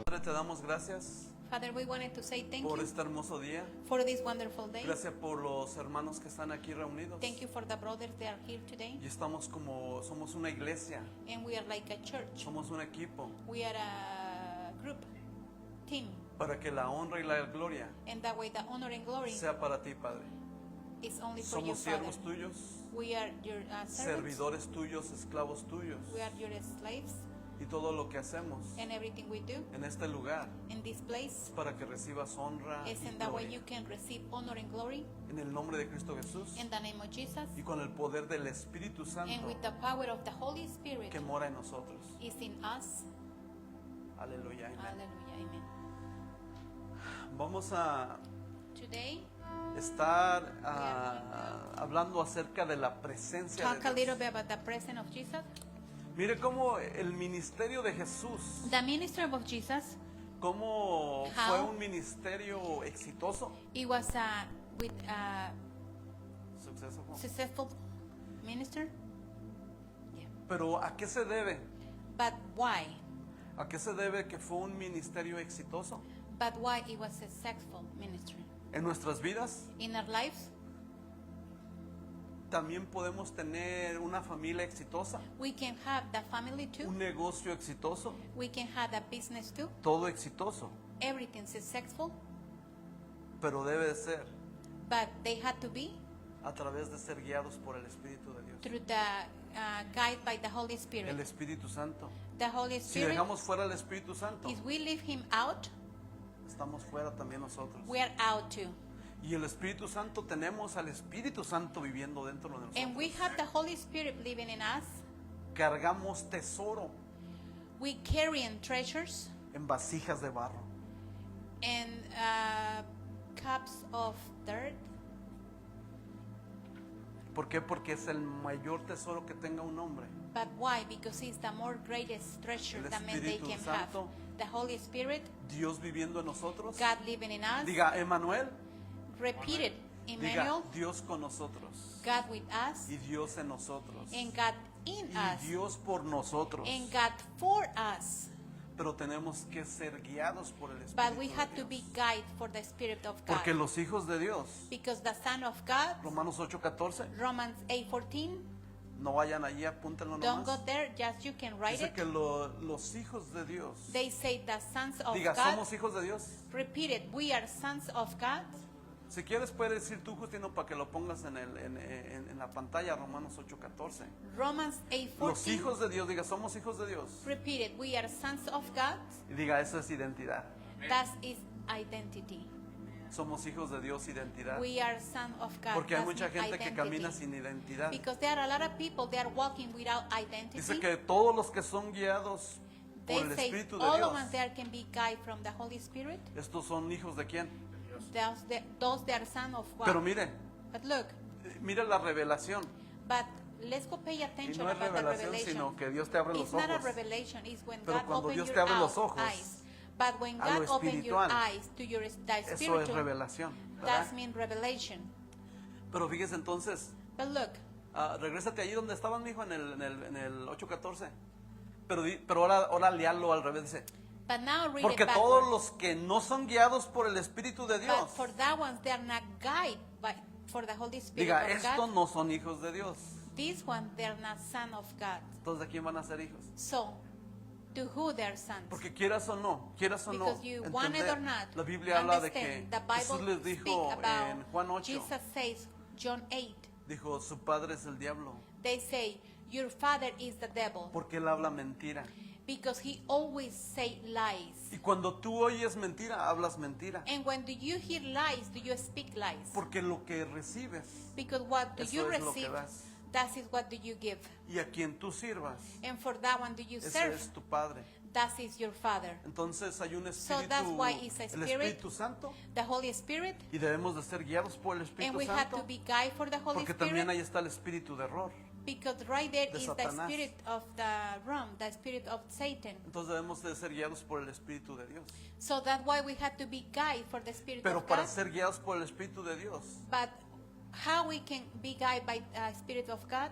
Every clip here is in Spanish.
Padre, te damos gracias Father, we wanted to say thank por you este hermoso día. for this wonderful day. Gracias por los hermanos que están aquí reunidos. Thank you for the brothers that are here today. Y somos una iglesia, And we are like a church. somos un equipo, We are a group, team. para que la honra y la gloria And that way the honor and glory sea para ti, Padre. is only for you, Somos Father. siervos tuyos, We are your servants. servidores tuyos, esclavos tuyos. We are your slaves. Y todo lo que hacemos And everything we do en este lugar in this place es para que recibas honra is y in that way gloria. you can receive honor and glory En el nombre de Cristo Jesús in the name of Jesus. y con el poder del Espíritu And Santo with the power of the Holy Spirit que mora en nosotros. is in us. Aleluya. Amén. Hallelujah. Amen. Vamos a Today, estar hablando acerca de la presencia talk a de little Dios. bit about the presence of Jesus. Mire cómo el ministerio de Jesús, The ministry of Jesus, cómo How? fue un ministerio exitoso. it was with a Successful. successful minister. Yeah. Pero ¿a qué se debe? But why? ¿A qué se debe que fue un ministerio exitoso? But why it was a successful ministry? En nuestras vidas In our lives, también podemos tener una familia exitosa, we can have the family too. un negocio exitoso, We can have the business too. todo exitoso, Everything successful. pero debe de ser But they had to be a través de ser guiados por el Espíritu de Dios, through the guide by the Holy el Spirit. Espíritu Santo. The Holy Si Spirit, dejamos fuera al Espíritu Santo, if we leave him out, estamos fuera también nosotros. we are out too. Y el Espíritu Santo, tenemos al Espíritu Santo viviendo dentro de And we nosotros. have the Holy Spirit living in us. Cargamos tesoro We carry in treasures en vasijas de barro. and cups of dirt. ¿Por qué? Porque es el mayor tesoro que tenga un hombre. But why? Because it's the more greatest treasure El that man they Espíritu can Santo. have. The Holy Spirit, Dios viviendo en nosotros. God living in us. Diga, Emmanuel. Repeat it. Diga, Emmanuel, Dios con nosotros. God with us, Y Dios en nosotros. and God in Y us, Dios por nosotros. and God for us. Pero tenemos que ser guiados por el Espíritu But we de have to Dios. be guided for the Spirit of God. Porque los hijos de Dios, Because the Son of God, Romanos 8:14, Romans 8:14, no vayan allí, apúntenlo don't go nomás. there, just you can write Dice it. que los hijos de Dios, They say the sons of diga, God. somos hijos de Dios. Repeat it. We are sons of God. Si quieres puedes decir tú, Justino, para que lo pongas en la pantalla, Romanos 8:14. Romans Los 8:14. hijos de Dios, diga, somos hijos de Dios. Repeat it. We are sons of God. Y diga, eso es identidad. That is identity. Somos hijos de Dios, identidad. We are sons of God. Porque hay That's mucha gente que identity. camina sin identidad. Because there are a lot of people that are walking without identity. Dice que todos los que son guiados por They el say Espíritu de all Dios, of us there can be guided from the Holy Spirit. estos son hijos de quién. Those that are sons of God. Pero mire, But look, mira la revelación. but let's go pay Y attention no es about the revelación, revelation. sino que Dios te abre los It's not a ojos revelation, it's when Pero God cuando opens Dios your te abre los ojos eyes. But when a God lo opens your espiritual, eyes to your the Eso es spiritual, revelación, ¿verdad? that means revelation. Pero fíjese entonces, But look, regrésate allí donde estabas, mijo, en el 8:14. Pero ahora léalo al revés, dice. but now read Porque it todos backwards. los que no son guiados por el Espíritu de Dios, But for that ones, they are not guided for the Holy Spirit diga, of estos God. no son hijos de Dios. These ones, they are not son of God. Entonces, ¿de quién van a ser hijos? So, to who they are sons? Porque quieras o no, Because you want it entender, or not, la Biblia habla de que understand, the Jesús Bible les speak dijo about, en Juan 8, Jesus says, John 8, dijo, su padre es el diablo, they say, your father is the devil, porque él habla mentira. because he always say lies. Y cuando tú oyes mentira, hablas mentira. And when do you hear lies, do you speak lies? Porque lo que recibes, Because what do eso you es lo que receive, das. that is what do you give. Y a quien tú sirvas, And for that one do you ese serve, es tu padre. that is your father. Entonces hay un So that's espíritu, why it's a el spirit, Espíritu Santo, the Holy Spirit, y debemos de ser guiados por el and Espíritu we have to Santo, be guided for the Holy porque también Spirit, ahí está el espíritu de error. because right there de is the Satanás. spirit of the wrong, the spirit of Satan. Entonces debemos de ser guiados por el Espíritu de Dios. So that's why we have to be guided for the Spirit Pero of para God. ser guiados por el Espíritu de Dios, But how we can be guided by the Spirit of God?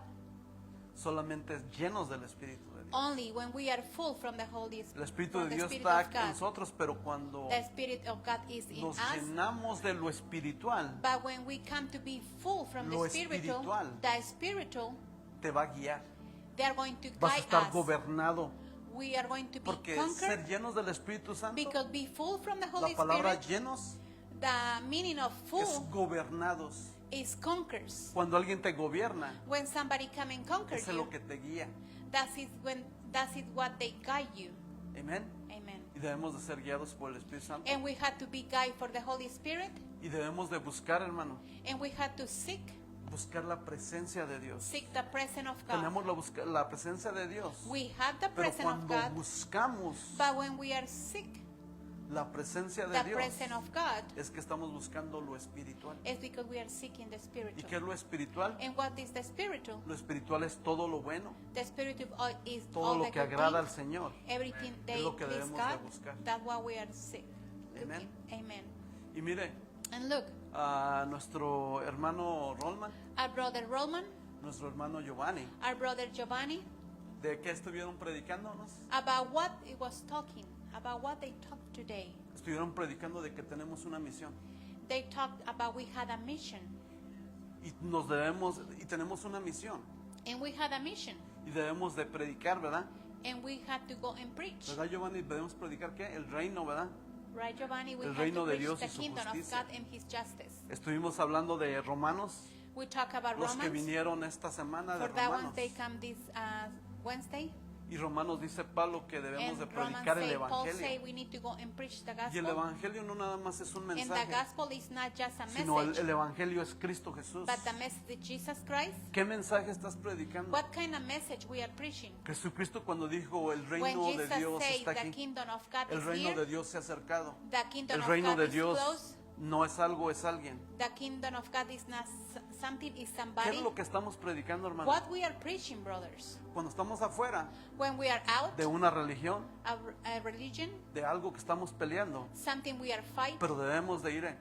solamente llenos del Espíritu de Dios. only when we are full from the Holy El Spirit. Espíritu From de the Dios Spirit está of aquí en God. nosotros, pero cuando The Spirit of God is in nos us. llenamos de lo espiritual, But when we come to be full from Lo the spiritual, espiritual. the spiritual, te va a guiar. they are going to Vas a guide estar us. gobernado. We are going to be Porque conquered ser llenos del Espíritu Santo, because be full from the la Holy palabra Spirit. llenos The meaning of es full gobernados. is conquers. Cuando alguien te gobierna, When somebody come and conquer eso es you, lo que te guía. that is what they guide you. Amén. Amen. Y debemos de ser guiados por el Espíritu Santo. And we had to be guided for the Holy Spirit, Y debemos de buscar, hermano, and we had to seek buscar la presencia de Dios. the presence of God. Tenemos la presencia de Dios. We have the Pero presence of cuando God, buscamos but when we are sick, la presencia de the Dios, presence of God es que estamos buscando lo espiritual. is because we are seeking the ¿Y spiritual. qué es lo espiritual? And what is the spiritual? Lo espiritual es todo lo bueno, The spiritual is todo all lo the que good agrada al things, Señor. everything they lo que please debemos God. de buscar. That's why we are sick. Amen. Amen. Y mire, And look, a nuestro hermano Rolman, our brother Roman, nuestro hermano Giovanni, our brother Giovanni, ¿de qué estuvieron predicándonos? about what it was talking, about what they talked today. Estuvieron predicando de que tenemos una misión They talked about we had a mission, y tenemos una misión and we had a mission, y debemos de predicar, ¿verdad? and we had to go and preach. ¿Verdad, Giovanni? Debemos predicar ¿qué? El reino, ¿verdad? Right, Giovanni? We El had reino to de preach Dios the y su kingdom of justicia. God and His justice. Estuvimos hablando de Romanos, We talk about los que Romans. vinieron esta semana de For that one, Romanos. they come this Wednesday. Y Romanos dice Pablo que debemos And de Romans predicar el say, Paul say evangelio. we need to go and preach the Y el gospel. evangelio no nada más es un And the mensaje, gospel is not just a sino message, el evangelio es Cristo Jesús. but the message is Jesus Christ. ¿Qué mensaje estás predicando? What kind of message we are preaching? Jesucristo cuando dijo el When reino de Jesus Dios said está the aquí, kingdom of God el is reino here, de Dios se ha acercado. the kingdom El of reino God de is Dios close. no es algo, es alguien. The kingdom of God is not something, is ¿Qué es somebody. lo que estamos predicando, hermano? What we are preaching, brothers, Cuando estamos afuera when we are out de una religión, a religion, de algo que estamos peleando, something we are fighting, pero debemos de ir.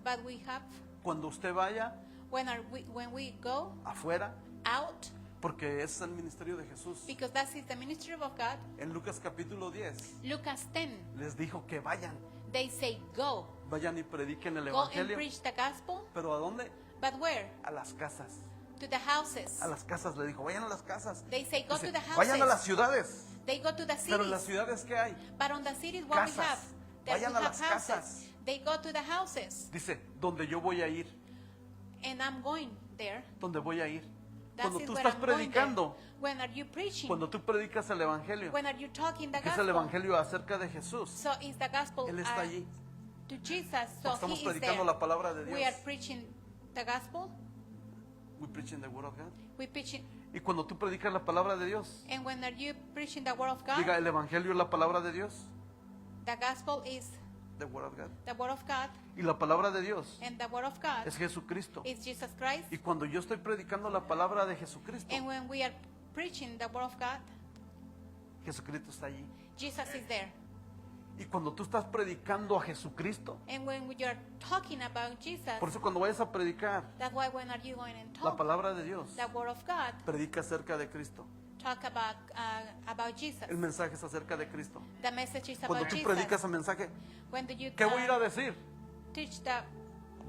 but we have, Cuando usted vaya when we go afuera, out, porque es el ministerio de Jesús. because that is the ministry of God. En Lucas capítulo 10 Lucas 10, les dijo que vayan, they say go, vayan y prediquen el go and evangelio. preach the gospel, Pero ¿a dónde? but where? A las casas. To the houses. A las casas le dijo, vayan a las casas. They say go Dice, to the vayan a las houses. ciudades. They go to the Pero en las cities. ciudades ¿qué hay? But on the cities, what we Casas. have? That Vayan we a have las houses. casas. They go to the houses. Dice, donde yo voy a ir, And I'm going there. donde voy a ir. That Cuando is tú where estás I'm going there. predicando, When are you preaching? cuando tú predicas el evangelio, When are you talking the que es el gospel? evangelio acerca de Jesús, So is the gospel Él está allí. to Jesus. So Estamos he is predicando there. la palabra de We are Dios. preaching the gospel. We preaching the word of God. We preaching. Y cuando tú predicas la palabra de Dios, And when are you preaching the word of God? diga, el evangelio es la palabra de Dios. The gospel is The word of God. the word of God. Y la palabra de Dios And the word of God es Jesucristo. is Jesus Christ. Y cuando yo estoy predicando la palabra de Jesucristo, And when we are preaching the word of God, Jesucristo está allí. Jesus is there. Y cuando tú estás predicando a Jesucristo, And when we are talking about Jesus, por eso cuando vayas a predicar that's why when are you going and la talk palabra de Dios, the word of God, predica acerca de Cristo. talk about Jesus. El mensaje es acerca de Cristo. The message is Cuando about tú Jesus. predicas el mensaje, When do you ¿qué voy a ir a decir? teach the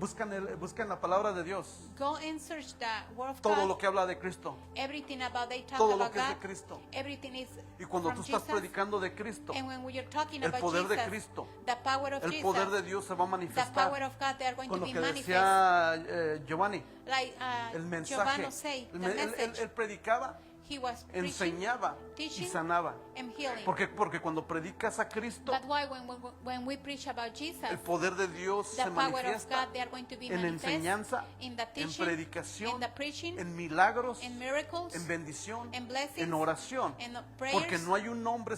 Buscan la palabra de Dios. go and search the word of Todo God? lo que habla de Cristo. Everything about they talk Todo lo about que es de God. Cristo. Everything is Y cuando from tú estás Jesus. predicando de Cristo, And when we are talking el about poder de Jesus, Cristo, the power of el Jesus, poder de Dios se va a the power manifestar. of God, they are going Con to lo be que manifest. decía Giovanni, Like el mensaje. Giovanni say, the message, Él predicaba, he was preaching enseñaba y teaching, sanaba. and healing. Porque cuando predicas a Cristo, That's why when we preach about Jesus, el poder de Dios the se power of manifiesta God, they are going to be en manifest enseñanza, in the en teaching, predicación, in the preaching, en milagros, in miracles, en bendición, in blessings, en oración. in prayers. Porque no hay un nombre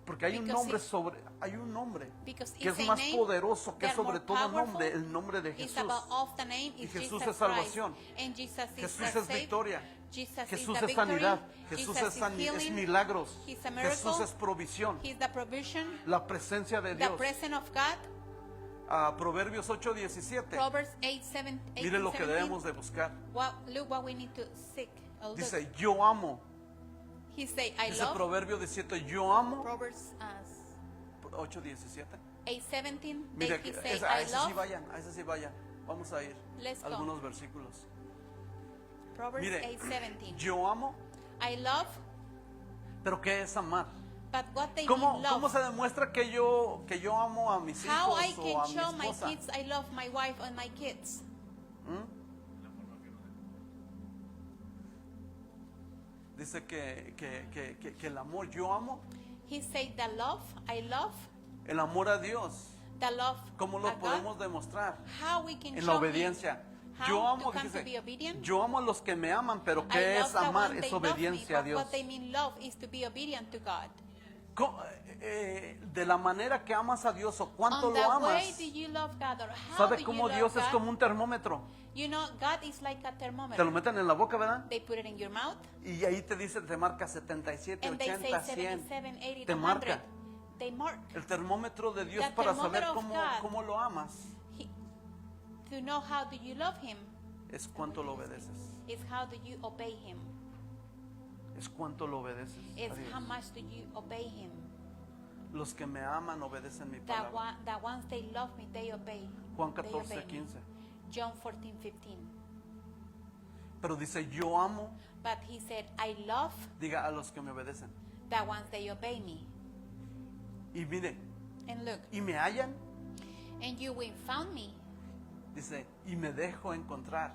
porque hay un nombre Because que it's es a más name poderoso que that sobre more todo powerful. nombre, el nombre de It's Jesús. about all the name Y is Jesús Jesus es salvación. Christ. And Jesus is Jesús the es save. victoria. Jesus Jesús is the es sanidad. victory. Jesús Jesus es healing. milagros. He's a miracle. Jesús es provisión. He's the provision, La presencia de the Dios. presence of God. Proverbios 8:17. Proverbs 8:7. Mire lo que debemos de buscar. Look what we need to seek. Dice, yo amo He say, I Dice love. Proverbio 17, yo amo. Proverbs 8:17. 8:17. Mira, He say, a I ese sí love. vayan, a ese sí vayan. Vamos a ir Let's a go. algunos versículos. Proverbs Mire, 8:17. yo amo, I love, pero ¿qué es amar? but what they ¿Cómo mean love? se demuestra que yo amo a mis hijos How I o can a mi show my esposa? kids I love my wife and my kids. Dice que el amor, yo amo, He said the love, I love, el amor a Dios. the love ¿Cómo lo of God. podemos demostrar? How we can En la show Him. obediencia. How Yo to amo, come to dice, be obedient. yo amo a los que me aman, pero I ¿qué love es the amar? one Es they love me, obediencia a but Dios. what they mean love is to be obedient to God. De la manera que amas a Dios o cuánto On lo the amas. way do you love God, or how ¿Sabe do you cómo love Dios es God? como un termómetro? You know, God is like a Te lo thermometer. meten en la boca, ¿verdad? They put it in your mouth, Y ahí te dice, te marca 77, and they say 80, 100. 77, 80, Te 100. marca. They mark. El termómetro de Dios The para saber thermometer of God. cómo lo amas He, to know how do you love Him es cuánto lo obedeces. is how do you obey Him. Es cuánto lo obedeces. Is a Dios. how much do you obey Him. Los que me aman obedecen mi The palabra. ones they love me, they obey. Juan They 14, obey me. 15. John 14:15. Pero dice, yo amo, But He said, I love diga a los que me obedecen. the ones they obey me. Y mire, And look, y me hallan, and you will found me, dice, y me dejo encontrar.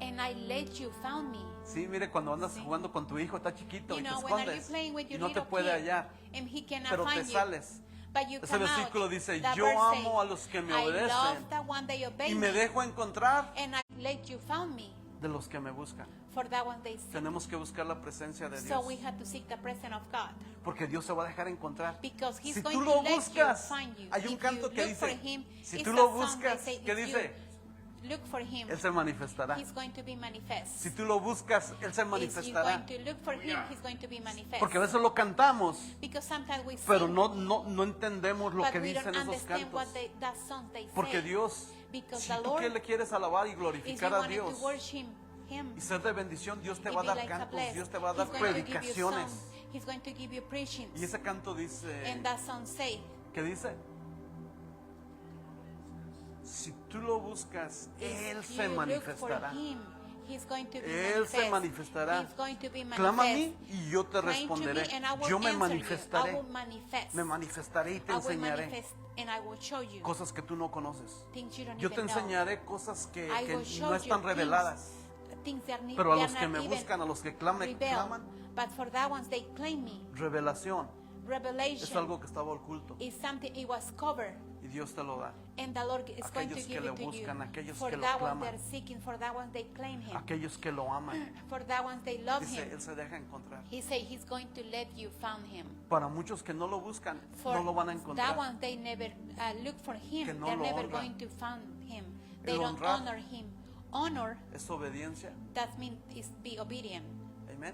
and I let you found me. Sí, mire, cuando andas Sí. jugando con tu hijo, está chiquito You y te know, when are you escondes playing with y your no te little puede kid, hallar. and he cannot Pero te find you, sales. but you Ese come versículo out. dice, The yo verse amo say, a los que me I obedecen love the one they obey y me me, dejo encontrar and I let you found me. de los que me buscan. For that one they seek. Tenemos que buscar la presencia de So Dios, we had to seek the presence of God, porque Dios se va a dejar encontrar. because He's Si going tú to lo let buscas, you find you. hay un If canto you que look for dice, Him, si it's tú a lo song buscas, they say, ¿qué if you dice? look for Him, Él se manifestará. He's going to be manifest. Si tú lo buscas, Él se If you're manifestará. going to look for Him, He's going to be manifest. Porque a veces lo cantamos, Because sometimes we pero sing, no entendemos lo but que we don't dicen esos understand cantos. what that song they Porque say. Dios, Because si the tú Lord que le quieres alabar y If you glorificar a wanted Dios to worship Him, y ser de bendición, Dios te it va a be dar like a cantos, bless. Dios te va a dar He's going to give you predicaciones. songs. He's going to give you preachings. Y ese canto dice, And that song say, ¿qué dice? Si tú lo buscas, Él if se you look for manifestará. Him, He's going to be Él se manifest. manifestará. He's going to be Clama a manifest. mí y yo te Claim to me responderé. and I will Yo me answer you. I manifestaré. will manifest. Me manifestaré y te I will enseñaré manifest and I will show you cosas que tú no conoces. things you don't Yo te even know. enseñaré cosas que I will show no you están reveladas. things that need, Pero a they los are que not me even buscan, a los que claman, revealed. But for that ones they claim me. revelación es Revelation algo que estaba oculto is something, it was covered. y Dios te lo da. And the Lord is going to Aquellos que give le it to buscan, you. aquellos For que lo that one claman. they're seeking, for that one they claim Him. Aquellos que lo aman, For that one they love dice, Him. Él se deja encontrar. He said He's going to let you found Him. Para muchos que no lo buscan, For no lo van a that encontrar. one they never look for Him. Que no They're lo never honran. going to find Him. They El don't honrar. honor Him. Honor, Es obediencia. that means is be obedient. Amén.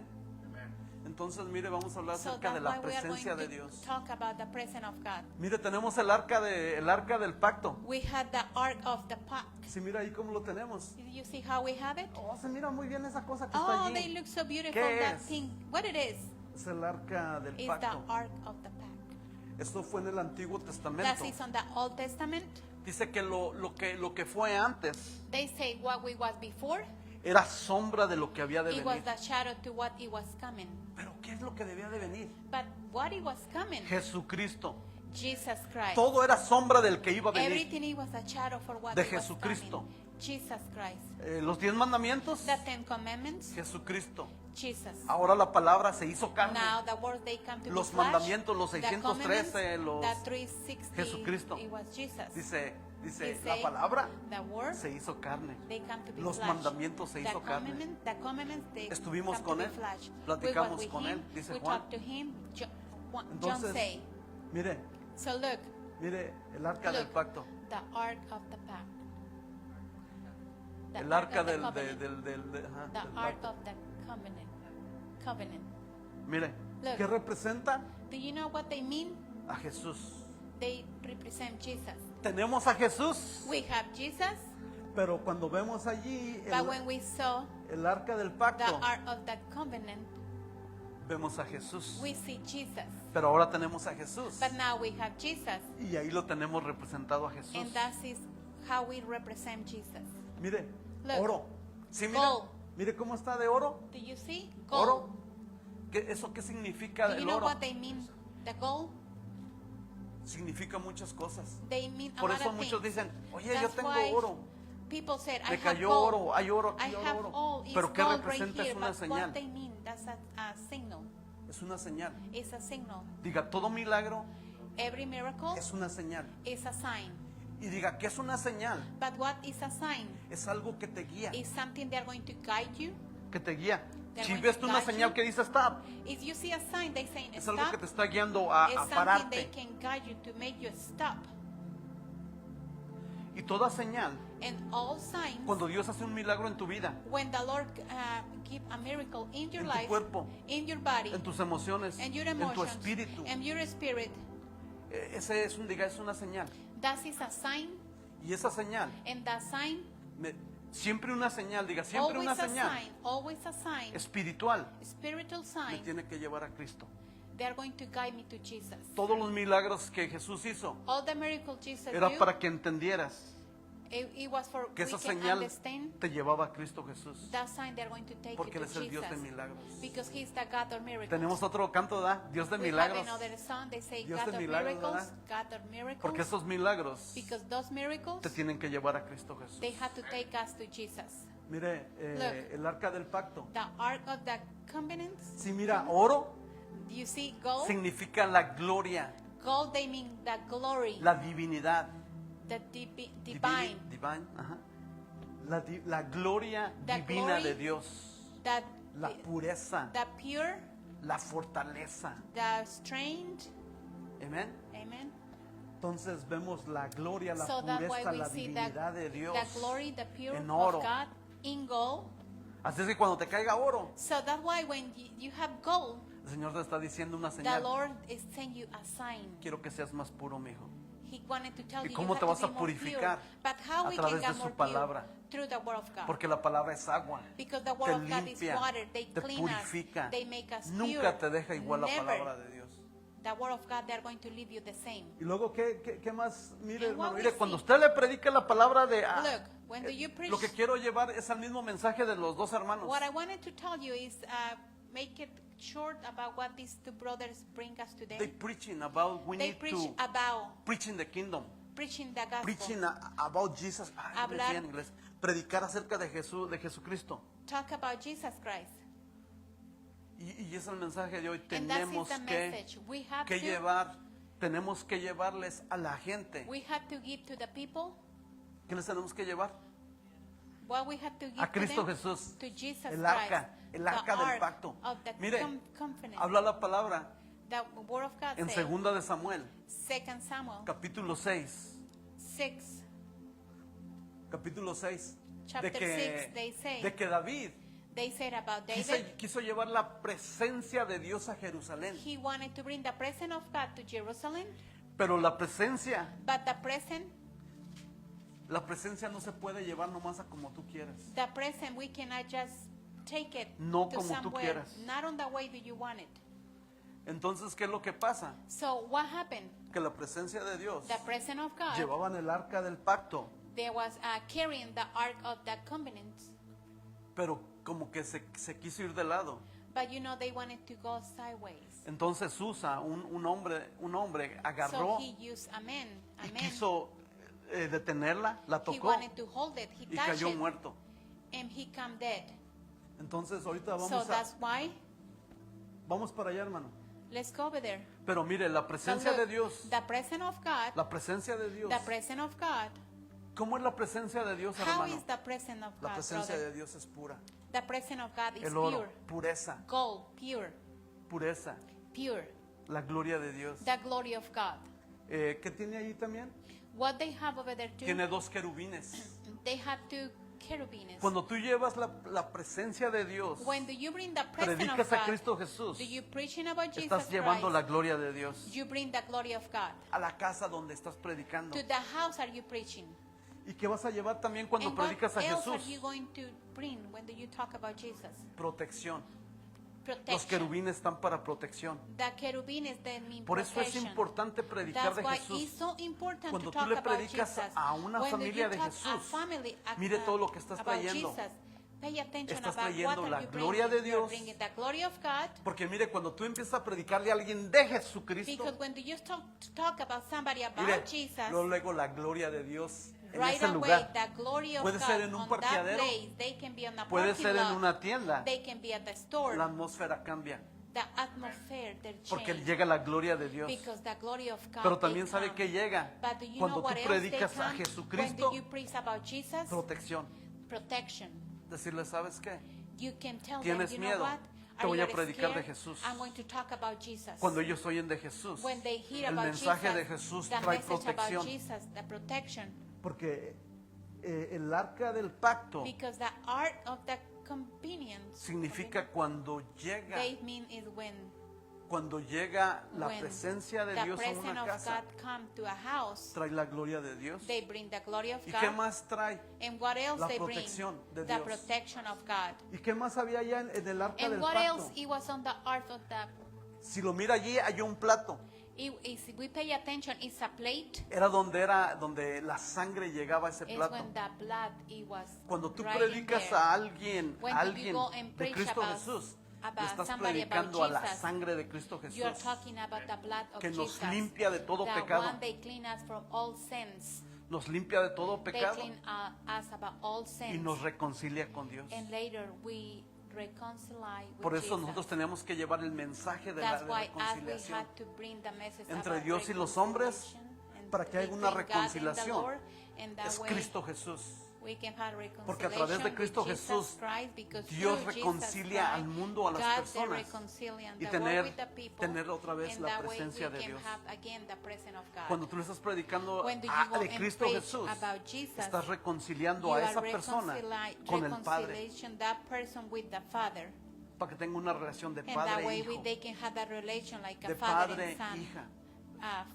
Entonces, mire, vamos a hablar So acerca de that's la why we are going presencia de to Dios. talk about the presence of God. Mire, tenemos el arca del pacto. We had the Ark of the Pact. Si mira ahí cómo lo tenemos. You see how we have it? Oh, se mira muy bien esa cosa que está Oh, allí. they look so beautiful, ¿Qué that es? thing. What it is? Es el arca del Is the pacto. Ark of the Pact. Esto fue en el Antiguo That Testamento. is on the Old Testament. Dice que lo que fue antes They say what we was before, era sombra de lo que había de it was venir. the shadow to what it was coming. Pero ¿qué es lo que debía de venir? But what it was coming? Jesucristo. Jesus Christ. Todo era sombra del que iba a venir. Everything it was a shadow for what De it was Jesucristo. coming. Jesus Christ. Los 10 mandamientos, The 10 Commandments, Jesucristo. Jesus. Ahora la palabra se hizo carne. Now the words they come to Los be flesh, mandamientos, los the 613, commandments, los the 360, Jesucristo. it was Jesus. Dice He la say, palabra the word, se hizo carne. they come to be Los flesh. mandamientos se hizo carne. The commandments, they Estuvimos come con to él, be flesh. platicamos We was with con him, él, dice we Juan. talked to him. John Entonces, say, mire, so look, mire el arca del look, pacto. the Ark of the Pact. The El Ark arca of the del Covenant. ajá, The del Ark pacto. of the Covenant. Mire, Look. ¿qué representa? Do you know what they mean? A Jesús. They represent Jesus. Tenemos a Jesús, We have Jesus, pero cuando vemos allí but when we saw el arca del the pacto, Ark of the Covenant, vemos a Jesús. we see Jesus. Pero ahora tenemos a Jesús. But now we have Jesus, Y ahí lo tenemos representado a Jesús. and that is how we represent Jesus. Mire, Look. oro. ¿Sí, mira? Gold. Mire cómo está de oro. Do you see? Gold. Oro. ¿Eso qué significa Do you el know oro? what they mean? The gold? Significa muchas cosas. They mean a Por lot eso of muchos things. dicen, oye, yo That's tengo why oro. people said, I Me have cayó gold. oro, hay oro I aquí, have oro. all. It's Pero ¿qué gold right representa? here. Es una But señal. what they mean? That's a signal. Es una señal. It's a signal. Diga, todo milagro Every miracle es una señal. is a sign. Y diga, ¿qué es una señal? But what is a sign? Es algo que te guía. Is something they're going to guide you. Que te guía. They're Si going ves to tú una guide señal you. que dice stop, If you see a sign, they say es algo que te stop. está guiando It's a something they pararte. can guide you to make you stop. Y toda señal, And all signs, cuando Dios hace un milagro en tu vida, when the Lord give a miracle in your en tu life, cuerpo, in your body, en tus emociones, and your en tu emotions, espíritu, and your spirit, ese es diga, es una señal. that is a sign. Y esa señal, And that sign, siempre una señal, diga, siempre always una a señal sign, always a sign, espiritual spiritual me sign, tiene que llevar a Cristo. they are going to guide me to Jesus. Todos los milagros que Jesús hizo All the miracles Jesus era did, para que entendieras it was for que we esa can señal understand te llevaba a Cristo Jesús. that sign they're going to take Porque you Él to es el Dios de Jesus. milagros. Because He's the God of miracles. Tenemos otro canto, ¿da? Dios de We have milagros. another song, they say Dios God de of milagros, miracles, ¿verdad? God of miracles. Porque esos milagros Because those miracles, te tienen que llevar a Cristo Jesús. they had to take us to Jesus. Mire, Look. el arca del pacto. The Ark of the Covenants, Si mira, oro you see gold? significa la gloria, Gold, they mean the glory, la divinidad. the divine, Divine, ajá. La gloria The divina glory, de Dios. the, La pureza, the pure, la fortaleza. the strength. Amén. Amen. Entonces vemos la gloria, la So that's why pureza, we la see divinidad de Dios the glory, the pure en oro. of God in gold. Así es que cuando te caiga oro, So that's why when you have gold, el Señor te está diciendo una the señal. Lord is sending you a sign. Quiero que seas más puro, mijo. He wanted to tell ¿Y you cómo you te have vas to a be more purificar? pure. But how A we través can de get su more palabra. pure? Through the word of God. Porque la palabra es agua. Because the Te word of God is limpia, water. They te clean purifica. us. They make us Nunca pure. te deja igual la Never. palabra de Dios. The word of God, they're going to leave you the same. Y luego, ¿qué más? Mire, And what hermano, we mire, see- cuando usted le predica la palabra de... Look, when you preach, lo que quiero llevar es al mismo mensaje de los dos hermanos. what I wanted to tell you is make it short about what these two brothers bring us They today. preaching about, we They need preach to about preaching the kingdom. preaching the gospel. Preaching about Jesus. Ay, me decía en inglés. Predicar acerca de Jesús, de Jesucristo. Talk about Jesus Christ. Y es el mensaje de hoy. And that is Tenemos the message. We have que to, llevar, tenemos que llevarles a la gente. we have to give to the people ¿Qué les tenemos que llevar? what we have to give A Cristo to them, Jesús. to Jesus El Christ, arca the del ark pacto. of the Mire, covenant. habla la palabra The word of God en says, 2 de Samuel, 2 Samuel capítulo 6. 6, Capítulo 6. Chapter 6, they say, de que David they said about David, quiso llevar la presencia de Dios a Jerusalén. he wanted to bring the presence of God to Jerusalem, Pero la presencia but the present no se puede llevar nomás a como tú quieras. we cannot just take it No to como tú somewhere, quieras. not on the way that you want it. Entonces, ¿qué es lo que pasa? So what happened? Que la presencia de Dios The presence of God, llevaban el arca del pacto, there was carrying the ark of the covenant, pero como que se quiso ir de lado. but you know they wanted to go sideways. Entonces Usa, un hombre agarró So he used a man, y quiso detenerla, la he tocó wanted to hold it, he y touched cayó it, muerto. and he come dead. Entonces ahorita So that's why, vamos para allá, hermano. let's go over there. Pero mire, la So presencia look, de Dios, the presence of God, la presencia de Dios. the presence of God. ¿Cómo es la presencia de Dios, How hermano? is the presence of La God, presencia brother? de Dios es pura. The presence of God is El oro, pure. pureza, Gold, pure, pureza. pure. La gloria de Dios. The glory of God. ¿Qué tiene ahí también? What they have over there too, Tiene dos querubines. they have two cherubines. Cuando tú llevas la presencia de Dios, When do you bring the presence of predicas a God, Cristo Jesús, do you preaching about Jesus estás llevando Christ, la gloria de Dios you bring the glory of God. a la casa donde estás predicando. To the house are you preaching? ¿Y qué vas a llevar también cuando And what predicas a else are Jesús? you going to bring when do you talk about Jesus? Protección. protection. Los querubines están para protección. The cherubim is the mean Por eso es protection. importante predicar That's de why Jesús. it's so important Cuando to tú talk le about predicas Jesus. a una When familia you de talk a Jesús, family, mire todo lo que estás about trayendo. Jesus, pay attention Estás about trayendo what la are you gloria bringing. de You're Dios. bringing the glory of God. Porque mire, cuando tú empiezas a predicarle a alguien de Jesucristo, Because when you talk about somebody about mire, Jesus, luego la gloria de Dios en right ese away, lugar. the glory of Puede God ser en un on that parqueadero, place, they can be on a puede parking ser en lot, una tienda. they can be at the store. La atmósfera cambia The atmosphere, they're porque changed. llega la gloria de Dios. Because the glory of God, Pero they también sabe come. que llega But do you cuando know what tú else predicas they a come? When Jesucristo, do you preach about Jesus? protección. Protection. Decirle, ¿sabes qué? You can tell them, ¿Tienes you miedo? know what? Te voy Are a you predicar de scared? Jesús. I'm going to talk about Jesus. Cuando ellos oyen de Jesús, When they hear el about mensaje Jesus, de Jesús the trae message about protección. Jesus, the protection. Porque el arca del pacto Because the art of the convenience significa cuando llega, they mean is la when presencia de the Dios a presence una of casa, God come to a house, trae la gloria de Dios. they bring the glory of ¿Y qué God. más trae? And what else La they bring? protección de The Dios. protection of God. ¿Y qué más había allá en el arca And del what pacto? else it was on the art of the Si lo mira allí, hay un plato. if we pay attention, it's a plate. Era donde la sangre llegaba a ese It's plato. when the blood it was Cuando tú right in predicas there. a alguien, When a do you alguien go and de preach Cristo about- Jesús, le about estás somebody about predicando a la Jesus, sangre de Cristo You are Jesús, talking about the blood of que nos Jesus. limpia de todo The pecado. one they clean us from all sins. nos limpia de todo They pecado clean us about all y sins. nos reconcilia con Dios. And later we reconcile with Por eso Jesus. nosotros tenemos que llevar el mensaje de la That's why as we reconciliación had to bring the message entre about Dios y los hombres, reconciliation and para que haya between una God and the reconciliación. Lord, and that Es way Cristo Jesús. we can have reconciliation Porque a través de with Cristo Jesus Jesús, Christ, because Dios through Jesus reconcilia Christ, al mundo, a las God, personas, they reconcilian y the tener- world with the people, tener otra vez and la that way presencia we de can Dios. have again the presence of God. Cuando tú le estás predicando When do you go de and Cristo preach Jesús, about Jesus, estás reconciliando you a are esa persona con el Padre, reconciliation that person with the Father, para que tenga una relación de and that padre e way hijo, they can have that relation like a de father padre and son, e hija,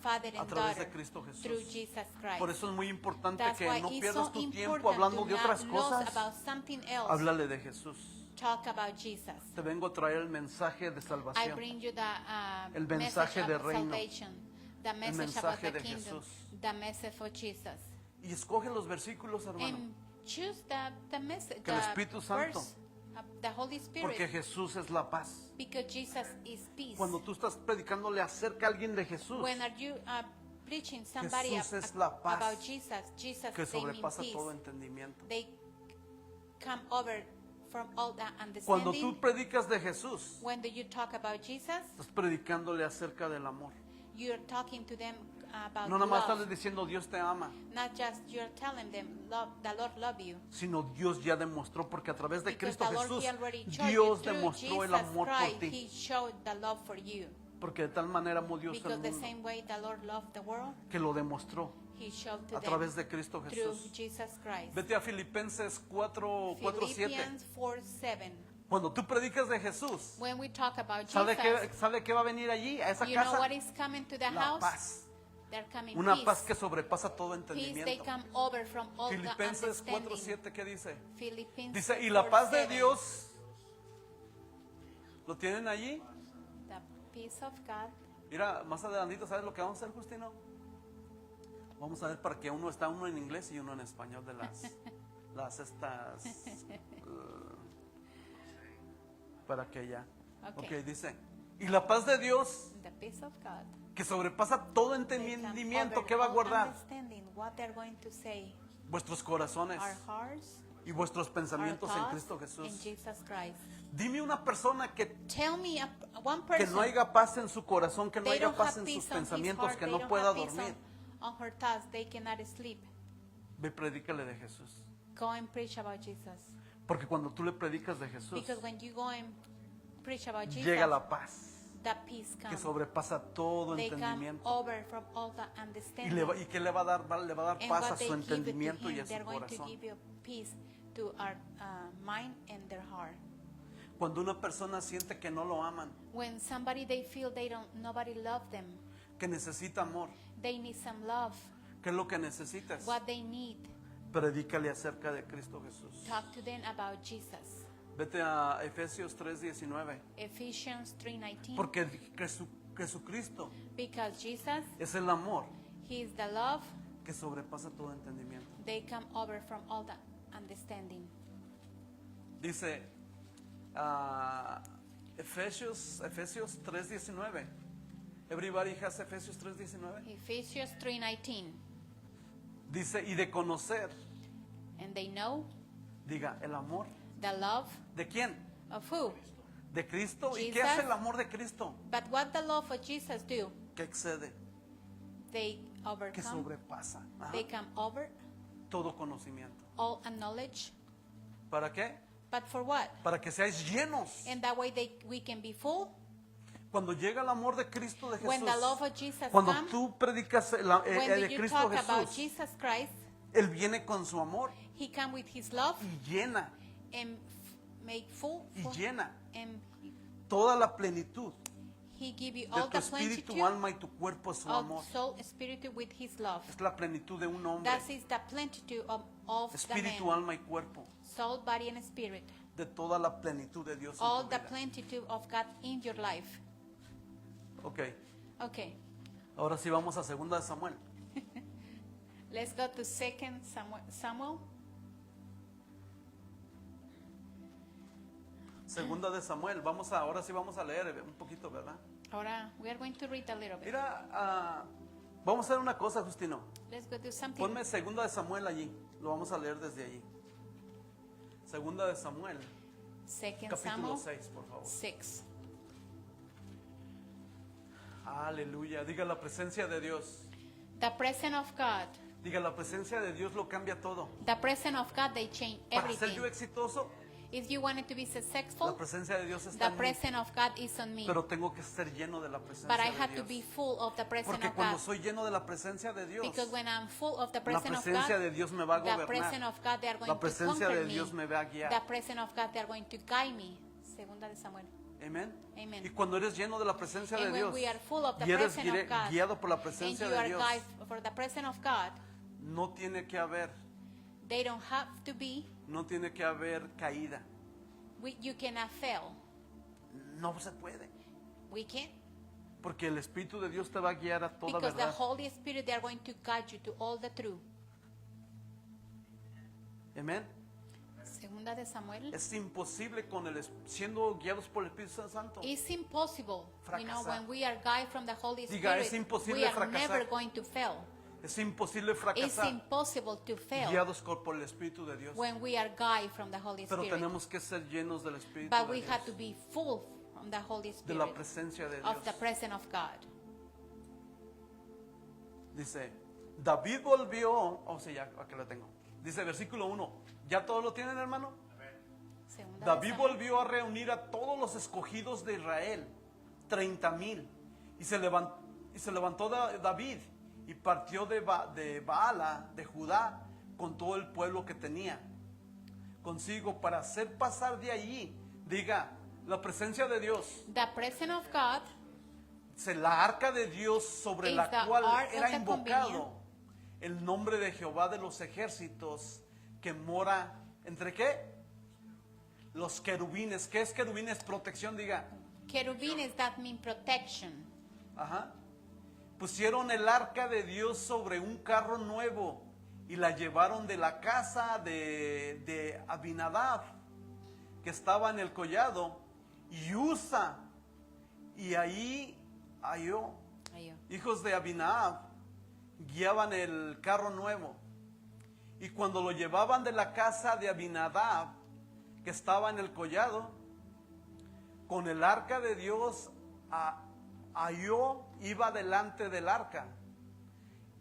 father a and través daughter de Cristo Jesús. through Jesus Christ. Por eso es muy importante That's que why no it's pierdas so tu tiempo important hablando to de otras not lose cosas. about something else. Háblale de Jesús. Talk about Jesus. Te vengo a traer el mensaje de I salvación. bring you the El message mensaje of de reino. salvation, the message about mensaje the de kingdom, Jesús. the message for Jesus. Y escoge los versículos, hermano. And choose the message, Que el the Espíritu Santo. verse, the Holy Spirit, Porque Jesús es la paz. because Jesus is peace. Cuando tú estás predicándole acerca a alguien de Jesús, When are you preaching somebody Jesús es la paz about Jesus? Jesus, que they mean sobrepasa peace. todo entendimiento. They come over from all that Cuando understanding. tú predicas de Jesús, When do you talk about Jesus? estás predicándole acerca del amor. You're talking to them about No nada más love. estás diciendo Dios te ama, Not just you're telling them, love, the Lord love you. sino Dios ya demostró, porque a través de Because Cristo the Lord, Jesús, He already showed Dios you through demostró el Jesus amor por Christ, ti. He showed the love for you. Porque de tal manera amó Dios Because al the mundo, same way the Lord loved the world, que lo demostró He showed to a them través de Cristo through Jesús. Jesus Christ. Vete a Filipenses 4:7. Philippians 4:7. Cuando tú predicas de Jesús, When we talk about ¿sabe Jesus, qué va a venir allí, a esa you know casa? what is coming to the La house? paz. They're coming Una peace. paz que sobrepasa todo Peace, they entendimiento. come over from all the Filipenses understanding. 4:7, ¿qué dice? Philippians Dice, y la paz de 4:7. Dios, ¿lo tienen allí? The peace of God. Mira, más adelantito, ¿sabes lo que vamos a hacer, Justino? Vamos a ver para que uno en inglés y uno en español de las estas, para que ya. Okay. Ok, dice, y la paz de Dios, The peace of God. que sobrepasa todo They come entendimiento, over ¿qué va a all guardar? understanding what they're going to say. Vuestros corazones Our hearts, y vuestros our pensamientos en thoughts Cristo in Jesús. Jesus Christ. Dime una persona que Tell me one que person no haya paz en su corazón, que no they haya don't paz have en sus peace on his pensamientos, heart, que they no don't pueda have peace dormir. on her thoughts, they cannot sleep. Ve, predícale de Jesús. Go and preach about Jesus. Porque cuando tú le predicas de Jesús, Because when you go and preach about Jesus, llega la paz the peace que comes. sobrepasa todo They come entendimiento. over from all the ¿Y understanding. y qué le va a dar? Le va a dar And paz what a they su give it to entendimiento y him, a su they're going to corazón. give you peace to our mind and their heart. Cuando una persona siente que no lo aman, When somebody they feel nobody love them, que necesita amor, they need some love. ¿qué es lo que necesitas? What they need, Predícale acerca de Cristo Jesús. talk to them about Jesus. Vete a Efesios 3:19. Ephesians 3:19. Porque Jesucristo Because Jesus, es el amor He is the love, que sobrepasa todo entendimiento. they come over from all the understanding. Dice Efesios 3:19. Everybody has Efesios 3:19. Ephesians 3:19. Dice, y de conocer, And they know diga, el amor. the love ¿De quién? of who? De Cristo. ¿Y qué Jesus. hace el amor de Cristo? But what the love of Jesus do? Que excede, They que overcome. sobrepasa. Ajá. They come over Todo conocimiento. all knowledge. ¿Para qué? But for what? Para que seáis llenos. And that way we can be full. Cuando llega el amor de Cristo de Jesús, When the love of Jesus cuando comes, tú predicas when de you Cristo talk about Jesús, Jesus Christ, Él viene con su amor He come with His love y llena, and make full, y llena and toda la plenitud He give you de all tu the espíritu, plenitude alma y tu cuerpo es su of amor. soul, spirit with His love. Es la plenitud de un hombre, That is the plenitude of the espíritu, man, alma y cuerpo, soul, body, and spirit. de toda la plenitud de Dios en All tu the vida. plenitude of God in your life. Ok, Okay, ahora sí vamos a 2 de Samuel. let's go to 2 Samuel. 2 de Samuel, ahora sí vamos a leer un poquito, ¿verdad? Ahora, we are going to read a little bit. Mira, vamos a hacer una cosa, Justino. Let's go to something. Ponme 2 de Samuel allí, lo vamos a leer desde allí. 2 de Samuel, 2 capítulo Samuel 6, por favor. 6. Aleluya, diga la presencia de Dios. The presence of God. Diga, la presencia de Dios lo cambia todo. The presence of God, they change Para ser yo everything. exitoso, If you wanted to be la successful, presencia de Dios está the en mí. presence of God is on me. Pero tengo que ser lleno de la presencia But I de had to be Dios. full of the presence Porque of cuando God. soy lleno de la presencia de Dios, Because when I'm full of the la presence of presencia God, de Dios me va a the presence gobernar. of God, they are going La to presencia conquer de Dios me. me va a guiar. The presence of God, they are going to guide me. Segunda de Samuel. Amén. Amen. Y cuando eres lleno de la presencia de And when Dios we are full of the y eres presence of God, guiado por la and presencia you de are Dios, guided for the presence of God, no tiene que haber they don't have to be, caída. you cannot fail. No se puede. We can. Porque el Espíritu de Dios te va a guiar a toda Because the verdad. Holy Spirit, they are going to guide you to all the truth. Amén. Segunda de Samuel. Es imposible siendo guiados por el Espíritu Santo. It's impossible. You know, Fracasar. when we are guided from the Holy Diga, es Spirit, imposible we are fracasar. never going to fail. Es imposible It's fracasar impossible to fail guiados por el Espíritu de Dios. when we are guided from the Holy Pero Spirit. tenemos que ser llenos del Espíritu But de we Dios, have to be full from the Holy de la Spirit, presencia de of the Dios. presence of God. Dice, David volvió, ya, aquí lo tengo. Dice versículo 1, ¿ya todos lo tienen, hermano? Segunda de David Samuel. volvió a reunir a todos los escogidos de Israel, 30,000, y se levantó David y partió de Baala, de Judá, con todo el pueblo que tenía consigo para hacer pasar de allí, diga, la presencia de Dios, The presence of God, la arca de Dios sobre Is la the cual ark of era the invocado convenient. el nombre de Jehová de los ejércitos, que mora entre qué? Los querubines. ¿Qué es querubines? Protección, diga. cherubines, that mean protection. Ajá. Pusieron el arca de Dios sobre un carro nuevo y la llevaron de la casa de Abinadab, que estaba en el collado, y Usa, y ahí Ayó, Ayó. hijos de Abinadab, guiaban el carro nuevo. Y cuando lo llevaban de la casa de Abinadab, que estaba en el collado, con el arca de Dios, Ayó iba delante del arca.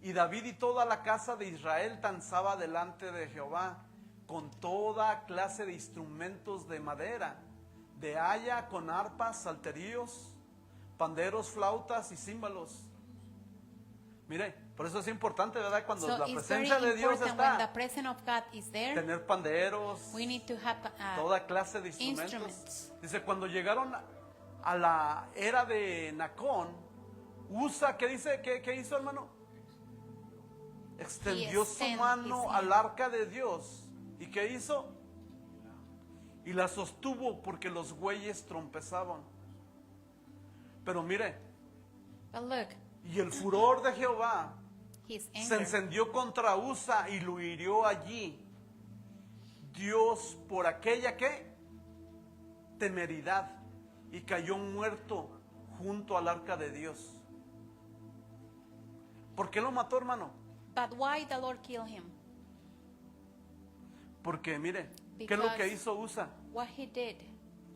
Y David y toda la casa de Israel danzaba delante de Jehová, con toda clase de instrumentos de madera, de haya, con arpas, salterios, panderos, flautas y címbalos. Mire, por eso es importante, ¿verdad? Cuando So la it's presencia very de Dios important when the está, presence of God is there. tener panderos, We need to have toda clase de instrumentos. instruments. Dice, cuando llegaron a la era de Nacón, Usa, ¿qué dice? ¿Qué hizo, hermano? Extendió su extend mano his al hand. arca de Dios. ¿Y qué hizo? y la sostuvo porque los bueyes trompezaban. Pero mire, But look, y el furor de Jehová his se anger. encendió contra Usa y lo hirió allí. Dios por aquella ¿qué? Temeridad, y cayó muerto junto al arca de Dios. ¿Por qué lo mató, hermano? But why the Lord killed him? Porque mire, ¿qué es lo que hizo Usa? What he did,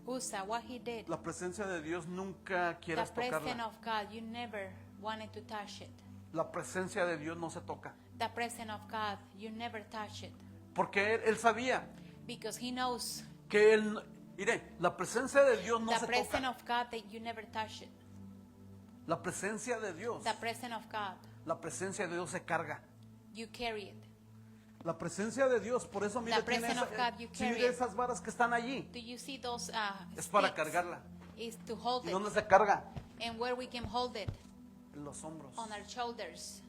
Usa, what he did. La presencia de Dios nunca The quieras presence tocarla. of God, you never wanted to touch it. La presencia de Dios no se toca. The presence of God, you never touch it. Porque él sabía Because he knows que él, mire, la presencia de Dios no the se presence toca. of God that you never touch it. La presencia de Dios, The presence of God, la presencia de Dios se carga. you carry it. La presencia de Dios, por eso mire, The presence of God, you sí, carry mire it. esas varas que están allí, Do you see those es para sticks? cargarla. Is to hold ¿Y it. dónde se carga? And where we can hold it? En los hombros. On our shoulders.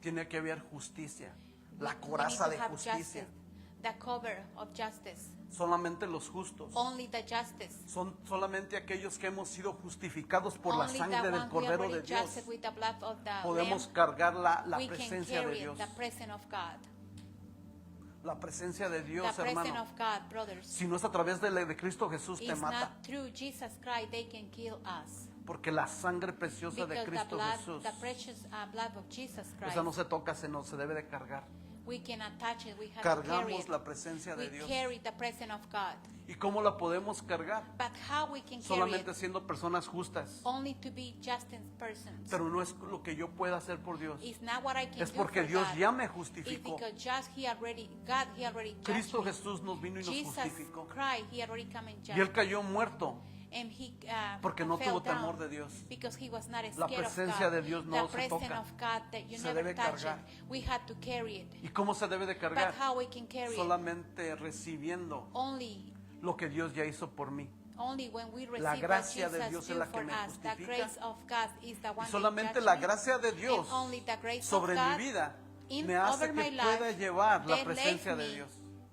Tiene que haber justicia, la We need coraza to de have justicia. justice, the cover of justice. Solamente los justos. Only the justice. Son solamente aquellos que hemos sido justificados por la Only sangre the del one who Cordero already de Dios. justed with the blood of the Podemos Lamb. cargar la We can presencia de carry Dios. the presence of God. La presencia de The Dios, presence hermano. of God, brothers. Si no es a través de Cristo Jesús, te It's mata. not through Jesus Christ they can kill us. Porque la sangre preciosa de Because the Cristo blood, Jesús, the precious blood of Jesus Christ, esa no se toca, se debe de cargar. we cannot touch it. We have to carry Cargamos it. la presencia de We Dios. carry the presence of God. ¿Y cómo la podemos cargar? But how we can carry Solamente it? siendo personas justas. Only to be just in persons. Pero no es lo que yo pueda hacer por Dios. It's not what I can Es do porque for Dios God. ya me It's justificó. because just He already judged Cristo me. Jesús nos vino y nos Jesus justificó. Christ, He already come and Y él judged. cayó muerto And he porque no fell tuvo temor down de Dios. because he was not La scared of presencia God. de Dios no the se presence toca. of God that you Se never debe touch cargar. it. We had to carry it. ¿Y cómo se debe de cargar? But how we can carry it? Solamente recibiendo Only lo que Dios ya hizo por mí. when we receive La what gracia de Jesus Dios es do la que for me us. The justifica. grace of God is the one Y solamente that la judges me. gracia de Dios And only the grace sobre of mi God vida in me hace over my que life pueda llevar la that presencia led de me Dios.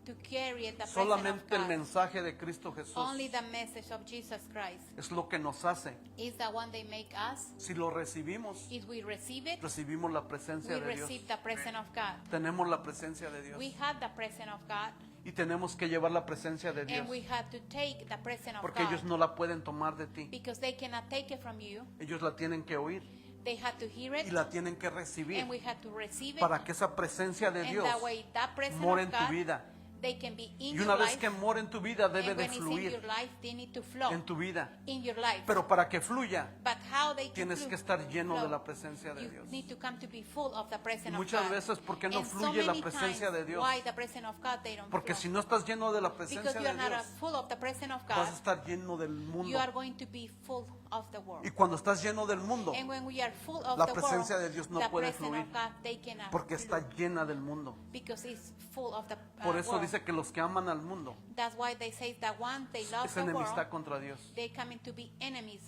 to carry it, the presence of Solamente el God. mensaje de Cristo Jesús Only the message of Jesus Christ es lo que nos hace. is the one they make us. Si lo recibimos, If we receive it, recibimos la presencia we de Dios. receive the presence of God. Tenemos la presencia de Dios. We have the presence of God, Y tenemos que llevar la presencia de Dios. and we have to take the presence of Porque ellos God no la pueden tomar de ti. because they cannot take it from you. Ellos la tienen que oír They have to hear y it, la tienen que recibir and we have to receive it. para que esa presencia de And Dios that way, that presence more of en tu God, vida. they can be in Y your una vez life. que mora en tu vida, debe And de when it's in fluir your life, they need to flow en tu vida. in your life. Pero para que fluya, But how they can tienes flow- que estar lleno de flow, la presencia de you Dios. need to come to be full of the presence Y of muchas God. veces, ¿por qué no And so fluye la many presencia times, de Dios? why the presence of God they don't Porque flow? si no estás lleno de la Because presencia you de are not Dios, full of the presence of vas a God, estar lleno del mundo. you are going to be full of the world. Y cuando estás lleno del mundo, And when we are full of la the presencia world, de Dios no the puede presence fluir, of God, they cannot porque está flow llena del mundo. because it's full of the Por eso world. dice que los que aman al mundo That's why they say that one they love es the world, enemistad contra Dios. they come to be enemies.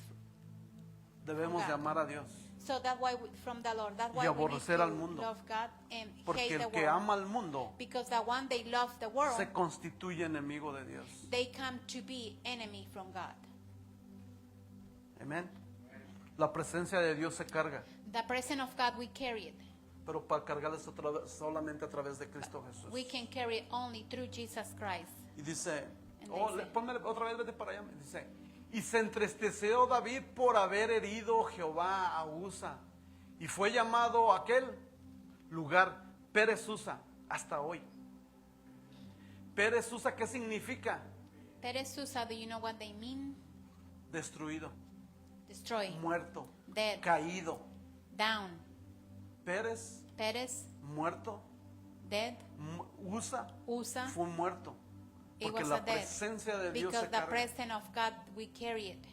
Debemos de amar a Dios. So that's why from the Lord, that's why we need aborrecer to al mundo. love God and Porque hate the el que world. ama al mundo Because the one they love the world, se constituye enemigo de Dios. they come to be enemy from God. Amén. La presencia de Dios se carga, The presence of God we carry it. pero para cargarla es solamente a través de Cristo Jesús. We can carry it only through Jesus Christ. Y dice, And oh, they say- ponme otra vez, vete para allá. Dice, y se entristeció David por haber herido Jehová a Usa, y fue llamado aquel lugar Pérez Usa hasta hoy. Pérez Usa, ¿qué significa? Perez Susa, do you know what they mean? Destruido, Destroy, muerto, dead, caído. down. Pérez, Perez, muerto. dead. Usa Usa, fue muerto. it Porque was la a dead. presencia de Dios Because se the carga. presence of God we carry it.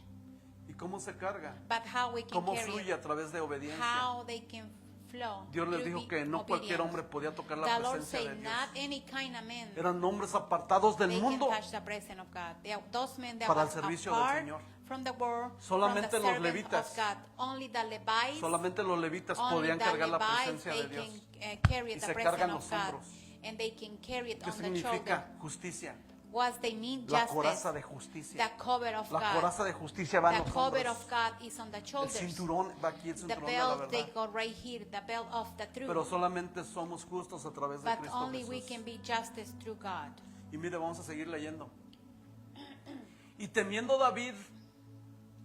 ¿Y cómo se carga? But how we can ¿Cómo carry fluye it? a través de obediencia? How they can flow. Dios les through dijo be que no cualquier obedience. hombre podía tocar la The Lord presencia said, de Dios. not any kind of man Eran hombres apartados del they mundo. can touch the presence of God. They are those men that Para el was servicio del apart Señor. from the world, Solamente from the los servants levitas. of God. Only the Levites, Solamente los levitas only podían the cargar la Levites, presencia they de Dios. can carry Y the se presence cargan of los God. hombros. And they can carry it ¿Qué on the shoulder. significa justicia? What they mean La justice. coraza de justicia. The cover of La God. coraza de justicia va en The los cover hombros. of God is on the El shoulders. cinturón va aquí, el The cinturón de la belt they verdad. go right here, the belt of the Pero truth. solamente somos justos a través de But Cristo only we Jesús. can be justice through God. Y mire, vamos a seguir leyendo. Y temiendo David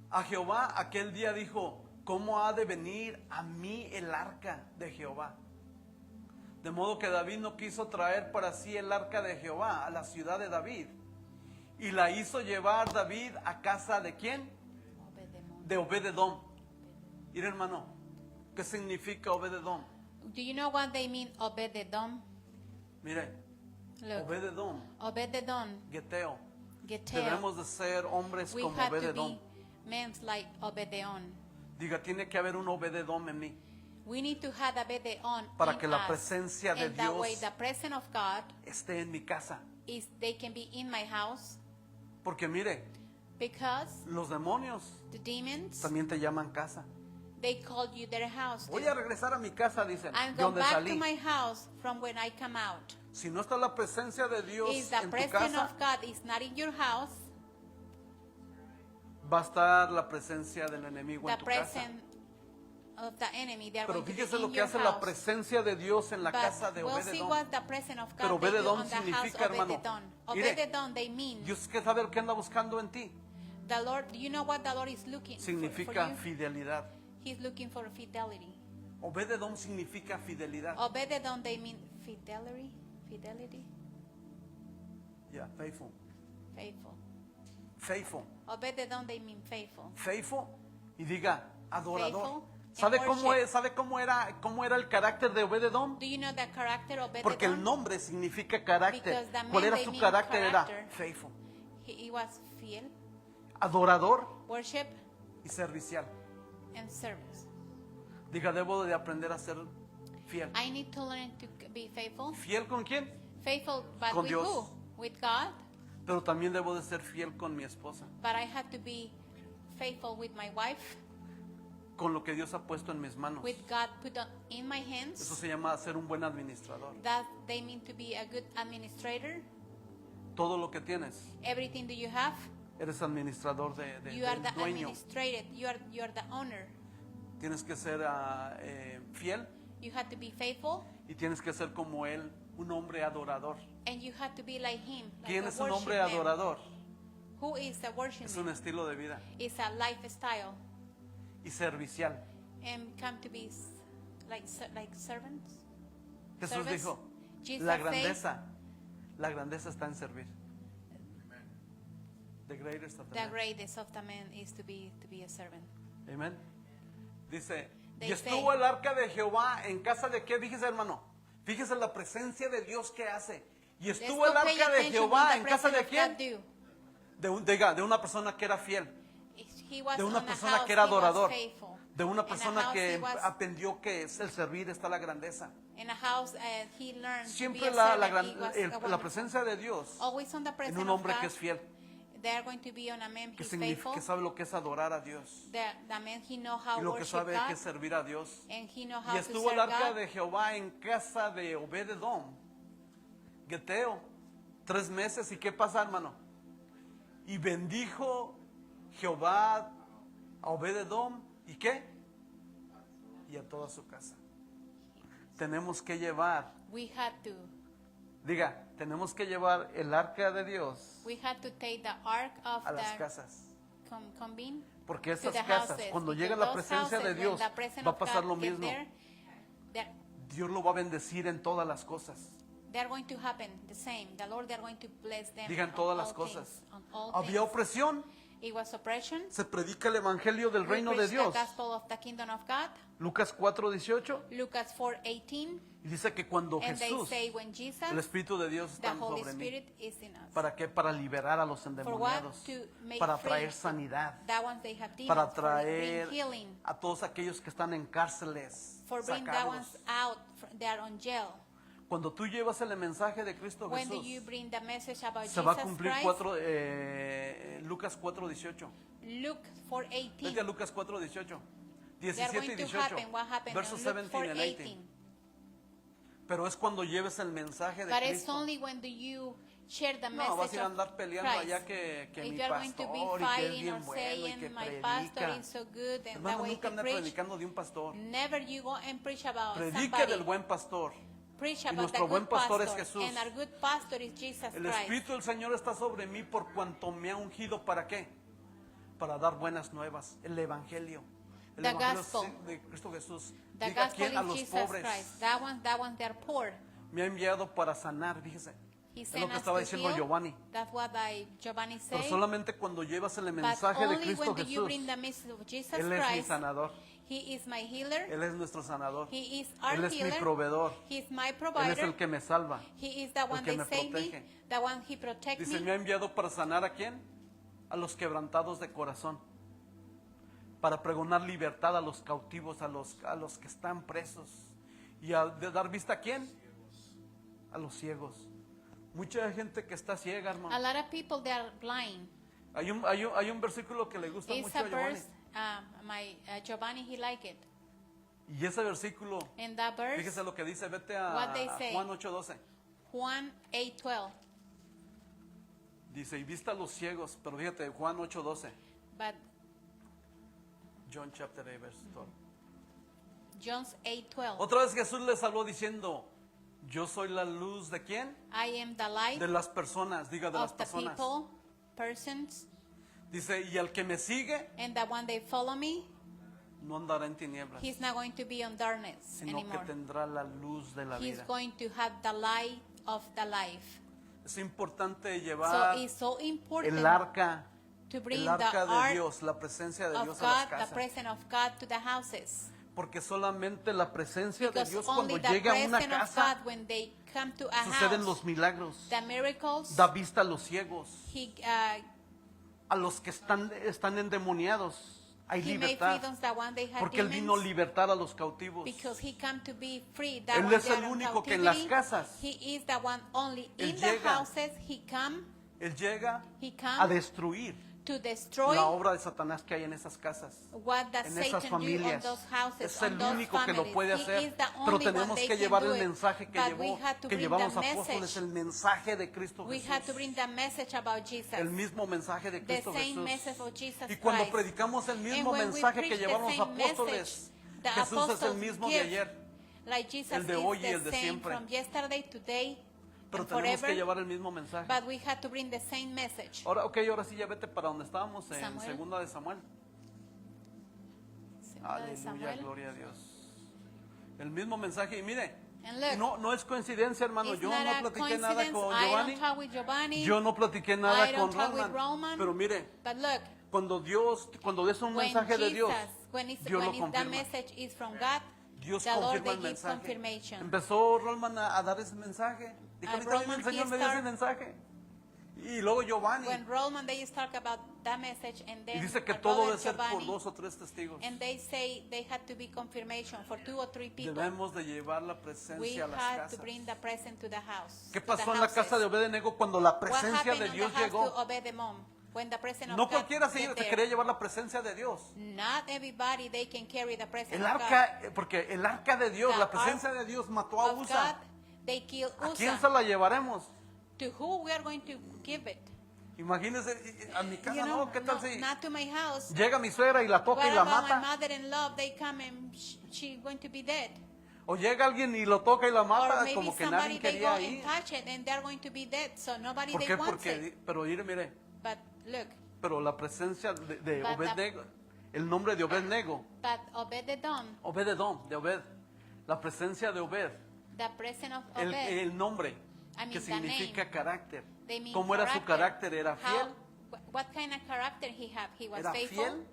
a Jehová, aquel día dijo: ¿cómo ha de venir a mí el arca de Jehová? De modo que David no quiso traer para sí el arca de Jehová a la ciudad de David. Y la hizo llevar David a casa de ¿quién? De Obed-edom. Mira, hermano, ¿qué significa Obed-edom? Do you know what they mean, Obed-edom? Mire, Look, Obed-edom, Obed-edom, Geteo. Geteo. Debemos de ser hombres We como have to Obed-edom. be men like Obed-edom. Diga, tiene que haber un Obed-edom en mí We need to have Obed-edom para in que la us. presencia de And that way Dios the presence of God esté en mi casa. is they can be in my house, Porque mire, because los demonios the demons también te llaman casa. they call you their house. Voy a regresar a mi casa, dicen, I'm de going donde back salí. to my house from when I come out. Si no está la presencia de Dios If the en tu presence casa, of God is not in your house, va a estar la presencia del enemigo the en tu casa. presence of the enemy, they are Pero going to be fíjese lo in que your hace la house. presencia de Dios en la casa But de we'll see Obed-edom. what the presence of Pero God they do Obed-edom on the house significa, of hermano, Obed-edom. mire, Obed-edom, they mean Dios que sabe qué anda buscando en ti. the Lord. You know what the Lord is looking for Significa you? fidelidad. He's looking for fidelity. Obed-edom significa fidelidad. Obed-edom, they mean fidelity, fidelity, Yeah, faithful. faithful. Faithful. Obed-edom, they mean faithful. Faithful. Y diga, adorador. Faithful ¿Sabe and cómo worship. es? ¿Sabe cómo era el carácter de Obed-edom? Do you know the character of Porque el Obed-edom? nombre significa carácter. Because the ¿Cuál man era they su mean carácter? Era character. faithful. He was fiel, Adorador worship, y servicial. and service. Diga, debo de aprender a ser fiel. I need to learn to be faithful. ¿Fiel con quién? Faithful, but Con with Dios. who? With God. Pero también debo de ser fiel con mi esposa. But I have to be faithful with my wife, Con lo que Dios ha puesto en mis manos. with God put in my Eso hands. se llama ser un buen administrador. That they mean to be a good administrator. Todo lo que tienes, Everything that you have, eres administrador you are del the dueño. administrator. You are the owner. Tienes que ser fiel You have to be faithful, y tienes que ser como él, un hombre adorador. and you have to be like him. Like ¿Quién a es un hombre worship man. adorador? Who is a worship Es un man? estilo de vida It's a lifestyle, y servicial. and come to be like servants. Jesús Service. dijo, Jesus la said, grandeza está en servir. The greatest of the the men. greatest of the men is to be a servant. Amen. Dice, They y estuvo say- el arca de Jehová en casa de qué, fíjese hermano, fíjese la presencia de Dios que hace. Y Let's estuvo el go pay arca de attention Jehová what the en casa de presence of God quién, do. de una persona que era fiel, He was de una on a persona house, que era he was adorador, faithful. de una In a persona house, que he was- aprendió que es el servir está la grandeza. In a house, he learned to Siempre be a la servant. He was a la wonderful- presencia de Dios always on the en presence un of hombre God. que es fiel, They are going to be on a man que who's significa faithful. que sabe lo que es adorar a Dios The man he know how y to lo que worship sabe God, que es servir a Dios. and he know how Y to estuvo el serve arca God. de Jehová en casa de Obed-edom, Geteo, 3 meses. ¿Y qué pasa, hermano? Y bendijo Jehová a Obed-edom, ¿y qué? Y a toda su casa. Tenemos que llevar, We had to tenemos que llevar el arca de Dios take the ark of a las the casas. convene Porque to esas the casas, houses. cuando Because llega la those presencia de houses, Dios, when the presence va a of pasar God lo get mismo. there, they're- Dios lo va a bendecir en todas las cosas. they're going to happen the same. The Lord, they're going to bless them. Digan on todas las all cosas. things, on all Había things. opresión, It was oppression. se predica el evangelio del We reino de preach Dios. the gospel of the kingdom of God. Lucas 4:18. Lucas 4:18. Y dice que cuando And they Jesús, say when Jesus, el Espíritu de Dios the está Holy sobre mí. Spirit is in us. ¿Para qué? Para liberar a los For what? endemoniados, To make para free traer sanidad, that ones they have demons, para for bring traer healing, a todos aquellos que están en cárceles, for bring that sacarlos. ones out, they are on jail. Cuando tú llevas el mensaje de Cristo When do Jesús, you bring the message about se va a Jesus cumplir Christ? Lucas 4:18. Luke Vete a 4:18. Lucas 4:18. They're 17 y going to 18. happen. What happened Versos in Luke 17 and 18. 4:18? Pero es cuando lleves el mensaje de But it's Cristo. only when do you share the No, vas a message ir a of andar peleando Christ. allá que If mi you're going to be pastor y que es fighting or bien bueno y que saying my pastor predica. is so good and that Hermano, way nunca he ande preach, predicando de un pastor. never you go and preach about Predique somebody. del buen pastor. Preach Y about the nuestro buen good pastor es pastor, Jesús. and our good pastor is Jesus El Christ. Espíritu del Señor está sobre mí por cuanto me ha ungido. ¿Para qué? Para dar buenas nuevas. El Evangelio. El The Evangelio gospel. de Cristo Jesús. The Diga gospel quién, a is los Jesus pobres. Christ. That one, they're poor. Me ha enviado para sanar, fíjese. He Es sent lo que us estaba to diciendo heal. Giovanni. That's what Giovanni Pero said. solamente cuando llevas el But mensaje de only Cristo when you Jesús, bring the message of Jesus Él es mi Christ, sanador. He is my healer. Él es nuestro sanador. He is our Él es mi healer. proveedor. He is my Él es provider. el que me salva. He is the one que that me save me, protege. the one He protects Dice, me me. ha enviado para sanar ¿a quién? A los quebrantados de corazón. Para pregonar libertad a los cautivos, a los que están presos. Y a de dar vista ¿a quién? A los ciegos. Mucha gente que está ciega, A hermano. lot of people they are blind. Hay un versículo que le gusta It's mucho a a Giovanni. verse. Giovanni he like it. Y ese versículo, In that verse, fíjese lo que dice, vete What they a say. Juan 8:12. Juan 8:12. Dice, y vista a los ciegos, pero fíjate, Juan 8:12. But John chapter 8, verse 12. John's 8:12. Otra vez Jesús les habló diciendo, yo soy la luz de quién? I am the light De las personas, diga de las of the personas. people, persons, Dice, y al que me sigue and the one they follow me, no andará en tinieblas, he's not going to be on darkness sino que anymore. tendrá la luz de la He's vida. going to have the light of the life. Es importante So llevar it's so important el arca, to bring el the arca de ark Dios, la presencia de of Dios a las God, the casas. presence of God to the houses. Porque solamente la presencia de Because Dios only cuando the llega a una presence of casa God, when they come to a suceden house, los milagros. the miracles, Da vista a los ciegos, he a los que están endemoniados. Hay made libertad. freedoms, the one they had Porque Él vino a demons, libertar a los cautivos. because he come to be free. Él one es they el are in único que en las captivity. casas, He is the one only Él in the llega. houses. He come Él llega He a come destruir to destroy la obra de Satanás que hay en esas casas, what the en esas Satan do on familias. those houses, Es on el those único que lo families. puede He hacer. is the Pero only one tenemos they que can llevar do el it. mensaje que But we had to bring llevaron the los apóstoles, message. el mensaje de Cristo We had to Jesús. bring the message about Jesus. El mismo mensaje de The Cristo same Jesús. message of Jesus Y cuando Christ. predicamos el mismo And when we mensaje que preach the llevaron los same apóstoles, message, the Jesús es el apostles mismo de give, ayer. Like Jesus el de is hoy y the el de same siempre. from yesterday, today, Pero and tenemos forever. que llevar el mismo mensaje. But we had to bring the same message. Ahora sí ya vete para donde estábamos en Samuel. segunda de Samuel. Segunda de Aleluya, Samuel. gloria a Dios. El mismo mensaje. Y mire, And look, no es coincidencia, hermano. It's Yo not no a platiqué nada coincidence. con I Giovanni. don't talk with Giovanni. Yo no platiqué I nada don't con talk with Roman. Roman. Pero mire, But look, cuando es un when mensaje de Dios, Dios lo the confirma. message is from God, Dios the Lord confirma they el give mensaje. confirmation. Empezó Roman a dar ese mensaje. Dijo, a mí también Roman, el Señor he me dio ese started- mensaje. Y luego Giovanni. When Roman they just talk about that message, and Y then dice que our todo brother debe ser por Giovanni, 2 o 3 testigos. and they say they had to be confirmation for 2 or 3 people. Debemos de llevar la We presencia a las had to casas. bring the present to the house. ¿Qué to the pasó en la houses. casa de Obed-Edom cuando la What presencia happened de on Dios the house llegó? to Obed-Edom when the presence of No God cualquiera get se there? quería llevar la presencia de Dios. Not everybody they can carry the presence El of God. arca, porque el arca de Dios, The la presencia de Dios mató a Of God, Usa. they killed ¿A quién se Uzzah. la llevaremos? To who we are going to give it? Imagínense, a mi casa You know, no, ¿qué tal no, si not to my house. llega mi suegra y la toca What y la about my mata? mother-in-law? They come and she's going to be dead. O llega alguien y lo toca y la Or mata, maybe como que somebody nadie they go quería and ir. touch it and they're going to be dead. So nobody ¿Por they qué? wants it. Porque, pero mire, But look, pero la presencia de But Obed-Nego, el nombre de Obed-Nego, but Obed-Edom, Obed-Edom, de Obed, la presencia de Obed, the presence of el, Obed, el nombre I mean, que the significa name. carácter. they mean ¿Cómo era su carácter? ¿Era How- fiel? what kind of character he had? He was ¿Era faithful. fiel?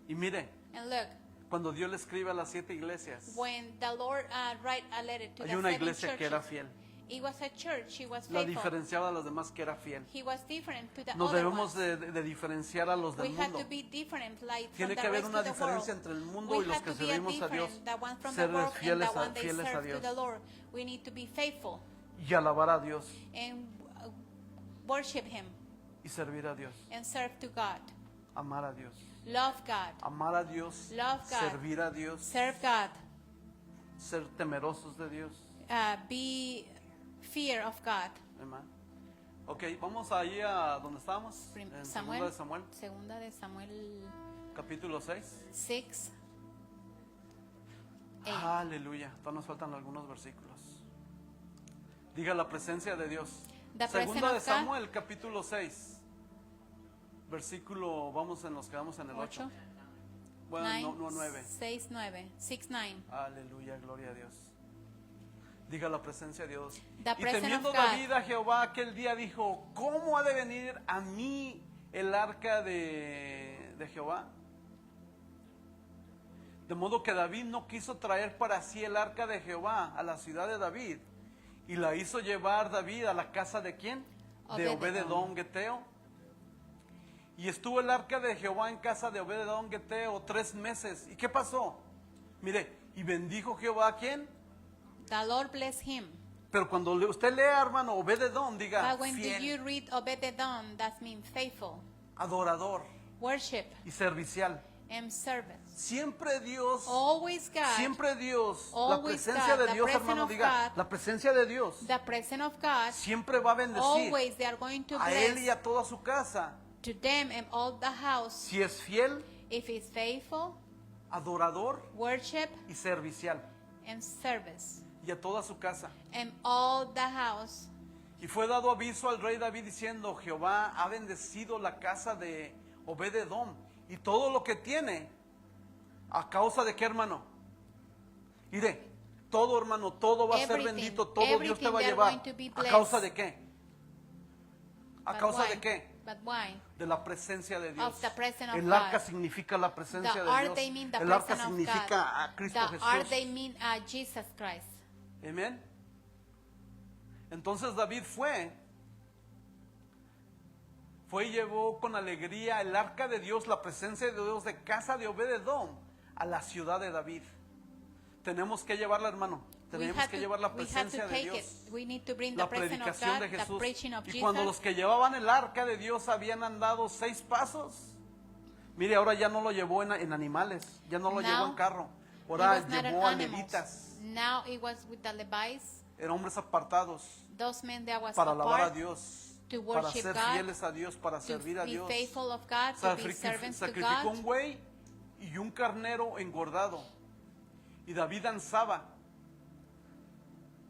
Y mire, And look, cuando Dios le escribe a las 7 iglesias, when the Lord write a letter to hay the una 7 iglesia que churches, era fiel. it was a church. She was La faithful. diferenciaba de las demás que era fiel. He was different to the Nos other debemos ones. de diferenciar a los We del had mundo. to be different, like Tiene from que the haber rest una of the diferencia world. entre el mundo We y los had que to be servimos a Dios. different, the one from the Ser world and fieles the a, one they fieles a serve to Dios the Lord. We need to be faithful y alabar a Dios and worship Him y servir a Dios, and serve to God. amar a Dios, Love God. amar a Dios, Love God. servir a Dios, Serve God. ser temerosos de Dios. Be fear of God. Amén. Ok, vamos ahí a donde estábamos. En Samuel, Segunda de Samuel, segunda de Samuel capítulo 6. 6, 8. Aleluya, todavía nos faltan algunos versículos. Diga la presencia de Dios. The Segunda presence de of God. Samuel, capítulo 6. Versículo, nos quedamos en el 8. 8, Bueno, 9, no 9. 6, 9, 6, 9. Aleluya, gloria a Dios. Diga la presencia de Dios. The Y presence temiendo of God. David a Jehová aquel día dijo, ¿cómo ha de venir a mí el arca de Jehová? De modo que David no quiso traer para sí el arca de Jehová a la ciudad de David. Y la hizo llevar David a la casa de ¿quién? De Obed-edom Geteo. Y estuvo el arca de Jehová en casa de Obed-edom Geteo 3 meses. ¿Y qué pasó? Mire, y bendijo Jehová a ¿quién? The Lord bless him. Pero cuando usted lea, hermano, Obed-edom, diga But when do you fiel, read Obed-edom, that means faithful, adorador worship, y servicial. and service. Siempre Dios, Always God, siempre Dios, la Always presencia God, de the Dios, presence hermano, of diga, God. la presencia de Dios the presence of God, siempre va a bendecir always they are going to a él y bless a toda su casa. to them and all the house. Si es fiel, If he's faithful, adorador worship, y servicial, and service, y a toda su casa. and all the house. Y fue dado aviso al rey David diciendo, Jehová ha bendecido la casa de Obed-edom y todo lo que tiene, a causa de qué, hermano. Mire, todo, hermano, todo va a ser Everything, bendito, todo Dios te va a everything they are llevar. going to be ¿A blessed. causa de qué? ¿A But causa why? de qué? But why? De la presencia de Dios. Of the presence of El arca God. significa la presencia The de ark Dios. they mean the El arca presence of significa God. a Cristo The ark Jesús. they mean Jesus Christ. Amén. Entonces David fue y llevó con alegría el arca de Dios, la presencia de Dios de casa de Obed-edom a la ciudad de David. Tenemos que llevarla, hermano. Tenemos que llevar la presencia de Dios, We need to bring the la presence of predicación God, de the Jesús. preaching of Y cuando los Jesus. que llevaban el arca de Dios habían andado 6 pasos, mire, ahora ya no lo llevó en animales, ya no lo llevó en carro, It ahora was not llevó a an animals. levitas, Now it was with the Levites, eran hombres apartados those men that was para alabar a apart Dios, to para worship ser God, fieles a Dios, para to servir a be Dios. faithful of God, to be servants to Sacrificó un God. buey y un carnero engordado. Y David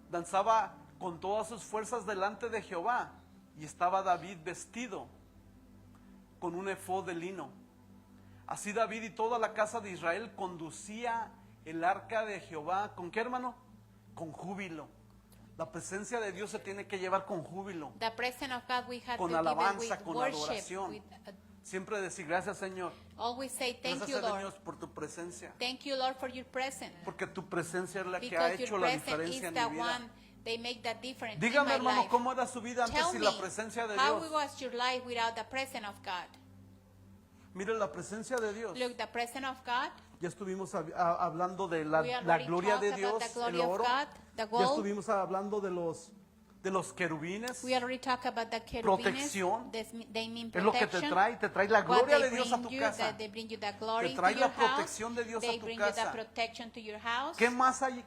danzaba con todas sus fuerzas delante de Jehová. Y estaba David vestido con un efod de lino. Así David y toda la casa de Israel conducía el arca de Jehová. ¿Con qué, hermano? Con júbilo. La presencia de Dios se tiene que llevar con júbilo, The presence of God we have con to give it alabanza, with con worship. adoración. With, Siempre decir gracias, Señor. always say thank Gracias, you, Lord. Dios, por tu presencia. Thank you, Lord, for your presence. Porque tu presencia es la que ha Because hecho your la presence diferencia is en the mi vida. one they make the difference in Dígame, my hermano, life. ¿cómo era su vida antes Tell sin me, la presencia de how Dios? was your life without the presence of God? Mire la presencia de Dios. Look, the presence of God. Ya estuvimos hablando de la We already gloria de talked about Dios, the glory el of oro. God, the Ya gold. estuvimos hablando de los querubines. We already talked about the cherubines. Protección. They mean Es lo que protection. te trae la What gloria they de Dios a bring tu you, casa. that they bring you the glory Te trae to la your house. protección de Dios a They tu bring you the casa. protection to your house. ¿Qué más hay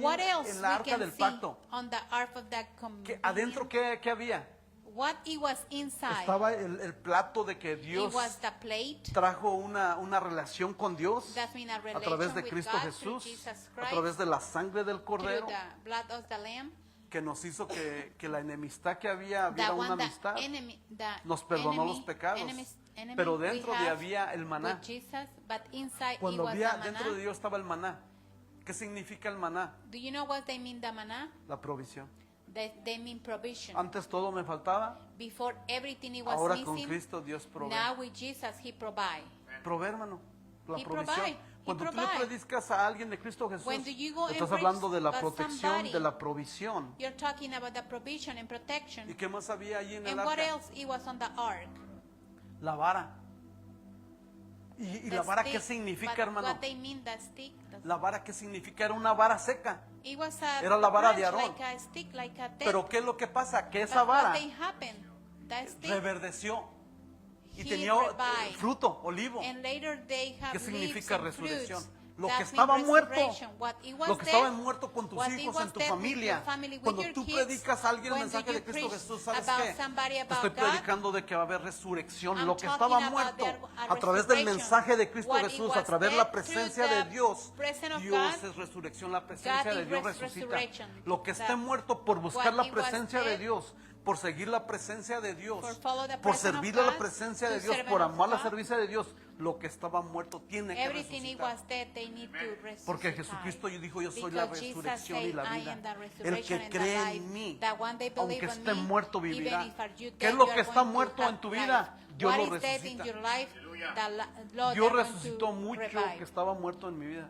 What else en la we arca can del see pacto? on the ark of the ¿Adentro convenience? qué había? What it was inside? Estaba el plato de que Dios It was the plate. trajo una relación con Dios That means a a relation través de with Cristo God through Jesús, Jesus a Christ, través de la sangre del through Cordero, the blood of the Lamb. que nos hizo que la enemistad que había The una one amistad, that enemy, the nos perdonó enemy, los pecados. enemy Pero we dentro de have había el maná. with Jesus, but inside Cuando it was había the dentro manna. de Dios estaba el maná. ¿Qué significa el maná? Do you know what they mean the manna? La provisión. They mean provision. Antes todo me faltaba, Before everything it was ahora con missing, Cristo Dios provee. now with Jesus He provide. Provee, hermano, la He provisión. provide. Cuando He tú le provide. predicas a alguien de Cristo Jesús, When do you go and estás preach hablando de la about protección, somebody? de la provisión. You're talking about the provision and protection. ¿Y qué más había allí en el And what arca? else it was on the ark? La vara. ¿Y The la vara qué stick. significa, But hermano? what they mean, the stick? La vara qué significa, era una vara seca. It was a Era la vara de branch, Aarón. like a stick, like a tent. Pero ¿qué es lo que pasa? Que But esa what vara they happened? The stick, reverdeció y He tenía revived. fruto, olivo. and later they have ¿Qué leaves significa and resurrección? fruits. Lo That que means estaba muerto, resurrection. What it was lo que dead, estaba muerto con tus what it hijos, was en tu dead with familia. your family, with Cuando your tú kids, predicas a alguien el when do mensaje you de Cristo preach Jesús, ¿sabes about qué? somebody Te about estoy God? predicando de que va a haber resurrección. I'm Lo que talking estaba about muerto a a través del resurrection. mensaje de Cristo What it Jesús, a was través de dead la presencia through de the Dios. presence of Dios God. es resurrección, la presencia God de is Dios resucita. resurrection. Lo que esté That muerto por buscar what la it was presencia de dead, Dios, por seguir la presencia de Dios, for follow the por presence of servir a la God, presencia to de Dios, serve por of amar la God. servicio de Dios, lo que estaba muerto tiene que Everything it resucitar. was dead, they need to resuscitate. Porque Jesucristo dijo, yo soy la Because Jesus resurrección y said, la I vida. am the El resurrection que and the cree life, en mí, that one day believe aunque on esté me, muerto, even vivirá. if are you ¿Qué es dead, lo you que are está going to muerto have en tu life. vida? Dios What lo is dead in resucita. your life? Lord, Dios they're going resucitó to mucho revive. que estaba muerto en mi vida.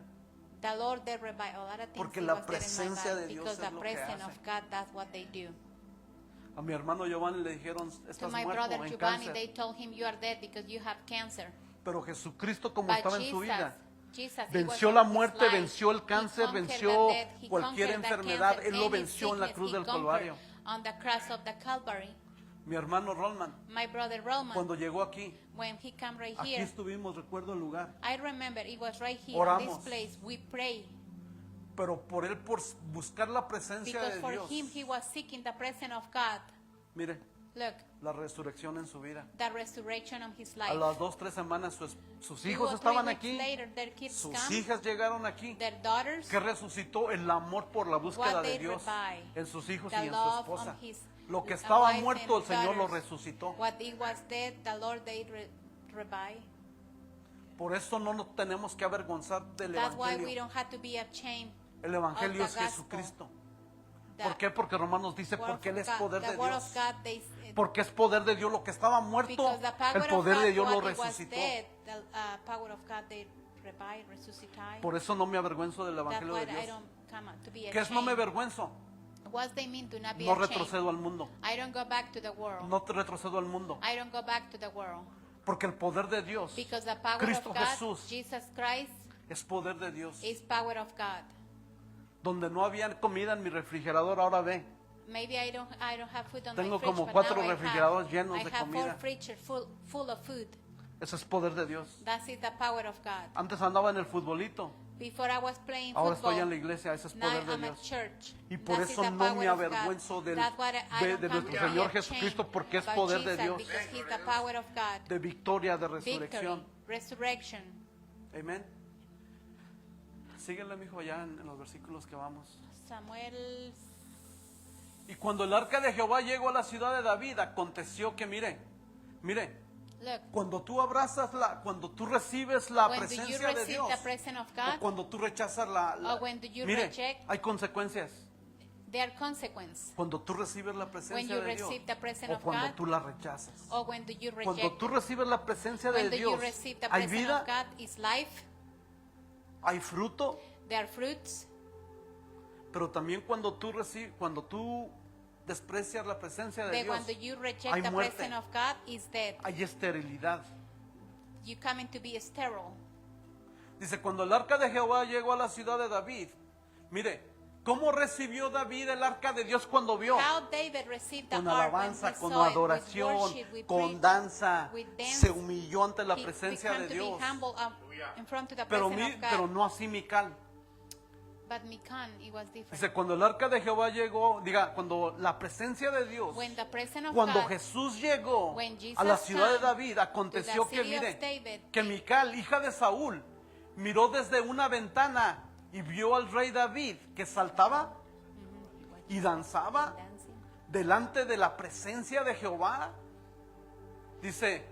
The Lord, they revive a lot of things. Porque He la was dead in my presencia life, de Dios because es the lo que presence hace. of God, that's what they do. A mi hermano Giovanni le dijeron, To estás my muerto brother en Giovanni, cáncer. they told him you are dead because you have cancer. Pero Jesucristo, como But estaba en su vida, Jesus, he venció was la in his muerte, life. venció el He cáncer, conquered venció the death, he cualquier conquered the enfermedad. cancer, Él lo any venció en la sickness, cruz he del conquered Calvario. on the cross of the Calvary. Mi hermano Rolman, My brother Roman, cuando llegó aquí, when he came right aquí here, estuvimos, recuerdo el lugar. I remember it was right here Oramos. in this place. We pray Pero por él, por buscar la presencia because de for Dios. him he was seeking the presence of God. Mire, Look, la resurrección en su vida. the resurrection of his A life. las 2-3 semanas sus 2 hijos or 3 estaban weeks aquí, later, their kids sus come, hijas llegaron aquí. their daughters, Que resucitó el amor por la búsqueda what de they Dios revive, en sus hijos the y en su love esposa. on his Lo que estaba wife muerto, el and Señor lo daughters. resucitó. What it was dead, the Lord they revive. Por eso no nos tenemos que avergonzar del That's why we Evangelio. don't have to be ashamed. El Evangelio of es the gospel. Jesucristo. The ¿Por qué? Porque Romanos dice, word porque Él of es God- poder the de word Dios. of God, they, Porque es poder de Dios. Lo que estaba muerto, because the power el of poder God, de Dios lo what it was resucitó. dead, the power of God they revive, resuscitate. Por eso no me avergüenzo del That's Evangelio why de I Dios. don't come out to be ¿Qué es no me ashamed. avergüenzo? What they mean to not be No ashamed? retrocedo al mundo. I don't go back to the world. No te retrocedo al mundo. I don't go back to the world. Porque el poder de Dios Because the power Cristo of God, Jesús. Jesus Christ, es poder de Dios. is power of God. Donde no había comida en mi refrigerador, ahora ve. Maybe I don't have food on Tengo my fridge, como but 4 now refrigeradores llenos I de have comida. 4 fridges full of food. Ese es poder de Dios. That is the power of God. Antes andaba en el futbolito, Before I was playing ahora football, estoy en la iglesia. Ese es now poder de I'm at Dios. church. Y por That is eso the no power me of God. avergüenzo That's why I de don't come nuestro to be Señor ashamed Jesucristo, porque es about poder de Jesus, Dios. because He's the power of God. De victoria, de Victory, resurrección. resurrection. Amén. Síguele, mijo, allá en los versículos que vamos. Samuel, Y cuando el arca de Jehová llegó a la ciudad de David, aconteció que, mire, look, cuando tú cuando tú recibes la when do you presencia de receive Dios, the presence of o God, cuando tú rechazas or when do you mire, reject, hay consecuencias. there are consequences. Cuando tú recibes la When presencia you de Dios, receive the presence o of cuando God, tú la rechazas. or when do you Cuando reject tú it. recibes la presencia de When do you Dios, receive the hay presence vida, of God is life, hay fruto, there are fruits, pero también cuando tú desprecias la presencia de then Dios, when do you reject hay the muerte. presence of God is dead. hay esterilidad. You come to be sterile. Dice, cuando el arca de Jehová llegó a la ciudad de David, mire, ¿cómo recibió David el arca de Dios cuando vio? How David received the Con ark when alabanza, he con saw it, with adoración, worship, with con praise, danza, with dance. se humilló ante la He presencia became de to Dios. be humble in front of the Pero, presence of God. pero no así Mical. But Mikan, it was different. Dice, cuando el arca de Jehová llegó, cuando la presencia de Dios, When the presence of cuando God, Jesús llegó when Jesus a la ciudad de came David, aconteció to the que, city of mire, David, que Mical, hija de Saúl, miró desde una ventana y vio al rey David que saltaba y danzaba dancing. delante de la presencia de Jehová. Dice,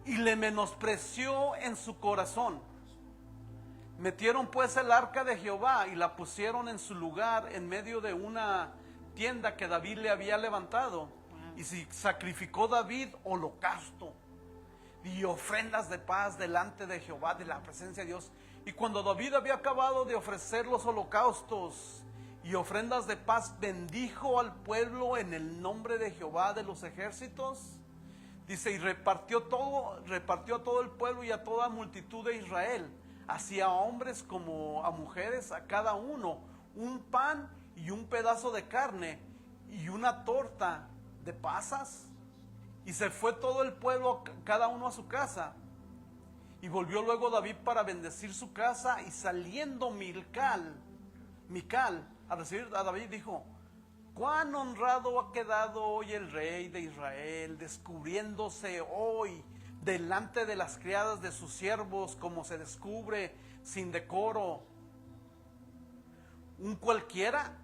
y le menospreció en su corazón. Metieron pues el arca de Jehová y la pusieron en su lugar en medio de una tienda que David le había levantado. Y sacrificó David holocausto y ofrendas de paz delante de Jehová, de la presencia de Dios. Y cuando David había acabado de ofrecer los holocaustos y ofrendas de paz, bendijo al pueblo en el nombre de Jehová de los ejércitos. Dice, y repartió a todo el pueblo y a toda multitud de Israel, así a hombres como a mujeres, a cada uno un pan y un pedazo de carne y una torta de pasas. Y se fue todo el pueblo, cada uno a su casa. Y volvió luego David para bendecir su casa, y saliendo Mical a recibir a David dijo: cuán honrado ha quedado hoy el rey de Israel, descubriéndose hoy delante de las criadas de sus siervos, como se descubre sin decoro un cualquiera.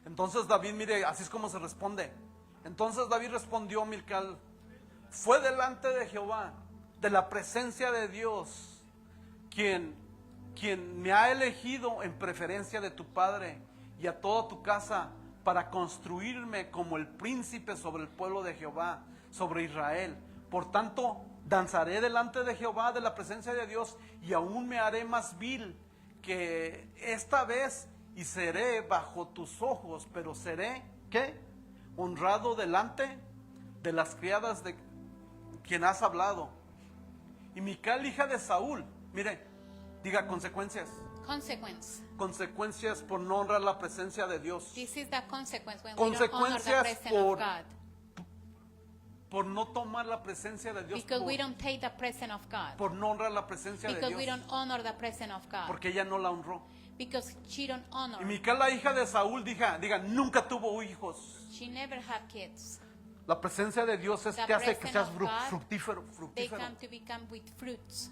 Entonces David, mire, así es como se responde. Entonces David respondió a Mical: fue delante de Jehová, de la presencia de Dios, quien me ha elegido en preferencia de tu padre y a toda tu casa, para construirme como el príncipe sobre el pueblo de Jehová, sobre Israel. Por tanto, danzaré delante de Jehová, de la presencia de Dios, y aún me haré más vil que esta vez, y seré bajo tus ojos, pero seré, ¿qué? Honrado delante de las criadas de quien has hablado. Y Mical, hija de Saúl, mire, diga consecuencias. Consecuencias por no honrar la presencia de Dios. This is the consequence when we don't honor the Consecuencias presence of God. por no tomar la presencia de Dios. Because we don't take the presence of God. Por no honrar la presencia de Because we Dios. don't honor the presence of God. Porque ella no la honró. Because she don't honor. Y Mical, la hija de Saúl, diga, nunca tuvo hijos. She never had kids. La presencia de Dios es, The te hace que presence seas of God, fructífero. They come to become with fruits.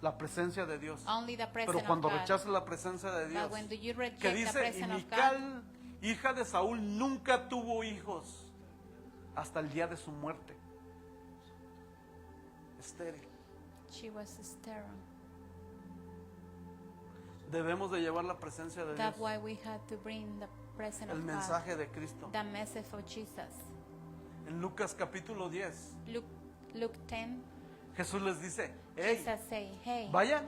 La presencia de Dios. Only the presence Pero cuando of God. rechazas la presencia de Dios, But when do you reject que the dice, y presence of God? Mical, hija de Saúl, nunca tuvo hijos hasta el día de su muerte. Estéril. She was sterile. Debemos de llevar la presencia de Dios. That's why we had to bring the presence El of God. mensaje de Cristo. The message of Jesus. En Lucas capítulo 10, Luke 10, Jesús les dice, hey, Jesus say, hey, vayan